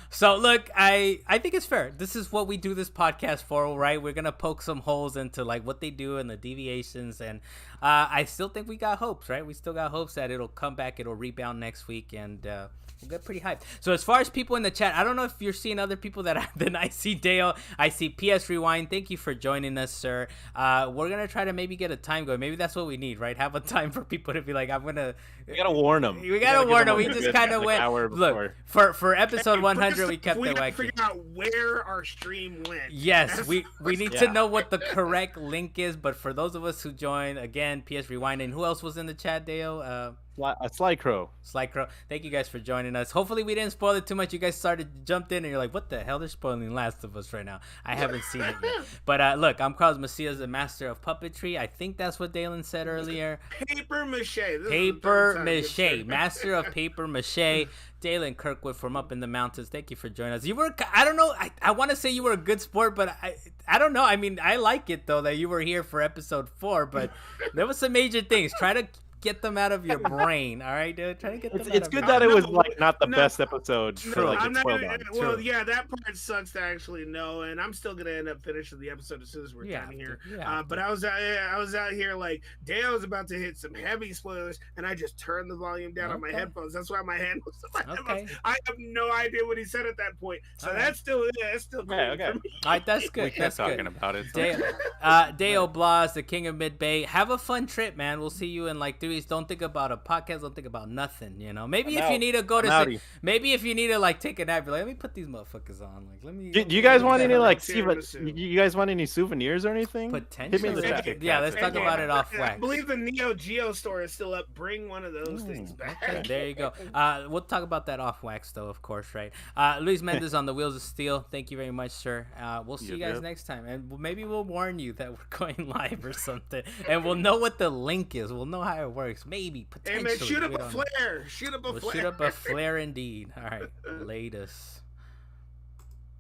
So look, I think it's fair. This is what we do this podcast for, right? We're gonna poke some holes into like what they do and the deviations, and I still think we got hopes, right? We still got hopes that it'll come back, it'll rebound next week, and we'll get pretty hyped. So as far as people in the chat, I don't know if you're seeing other people than I see Dale. I see PS Rewind. Thank you for joining us, sir. We're gonna try to maybe get a time going. Maybe that's what we need, right? Have a time for people to be like, I'm gonna. We gotta warn them. We gotta warn them. We just kind of went. Look, for episode 100, we kept we it gotta wacky. figure out where our stream went. Yes, That's we the need Yeah. to know what the correct link is. But for those of us who joined, again, PS Rewind, and who else was in the chat, Dale? A Sly Crow. Sly Crow. Thank you guys for joining us. Hopefully we didn't spoil it too much. You guys jumped in and you're like, what the hell? They're spoiling Last of Us right now. I haven't seen it yet. But look, I'm Carlos Macias, the master of puppetry. I think that's what Dalen said earlier. Paper mache. This is the Paper third time you've mache. said- Master of paper mache. Dalen Kirkwood from Up in the Mountains. Thank you for joining us. You were, I don't know, I want to say you were a good sport, but I don't know. I mean, I like it though that you were here for episode 4, but there was some major things. Try to get them out of your brain, all right, dude? Try to get them out It's of good your that it was No, like not the no, best episode for like I'm it's not spoiled gonna, on. well, True. yeah, that part sucks to actually know, and I'm still gonna end up finishing the episode as soon as we're Yeah, done here. yeah. But I was out here like Dale was about to hit some heavy spoilers, and I just turned the volume down on my Okay. headphones. That's why my hand was on my Okay. headphones. I have no idea what he said at that point, so All right. that's still cool Okay. for me. All right, that's we good. kept That's talking good. about it. Dale Blas, the king of Mid-Bay. Have a fun trip, man. We'll see you in like 3 weeks. Don't think about a podcast. Don't think about nothing, you know? Maybe I'm if you out. need to go to I'm sleep, outie. maybe if you need to like take a nap, you're like, let me put these motherfuckers on. Like, let me. Do you guys want any like Tiramisu. you guys want any souvenirs or anything? Hit me in the Potentially. chat. Yeah, let's talk And, about it off I wax. believe the Neo Geo store is still up. Bring one of those things back. Okay, there you go. We'll talk about that off wax, though, of course, right? Luis Mendez on the Wheels of Steel. Thank you very much, sir. We'll see you Yep, guys yep. next time, and maybe we'll warn you that we're going live or something, and we'll know what the link is. We'll know how it works. Maybe Hey potentially. man, shoot up we a don't know. flare. Shoot up a We'll flare. shoot up a flare indeed. All right, latest.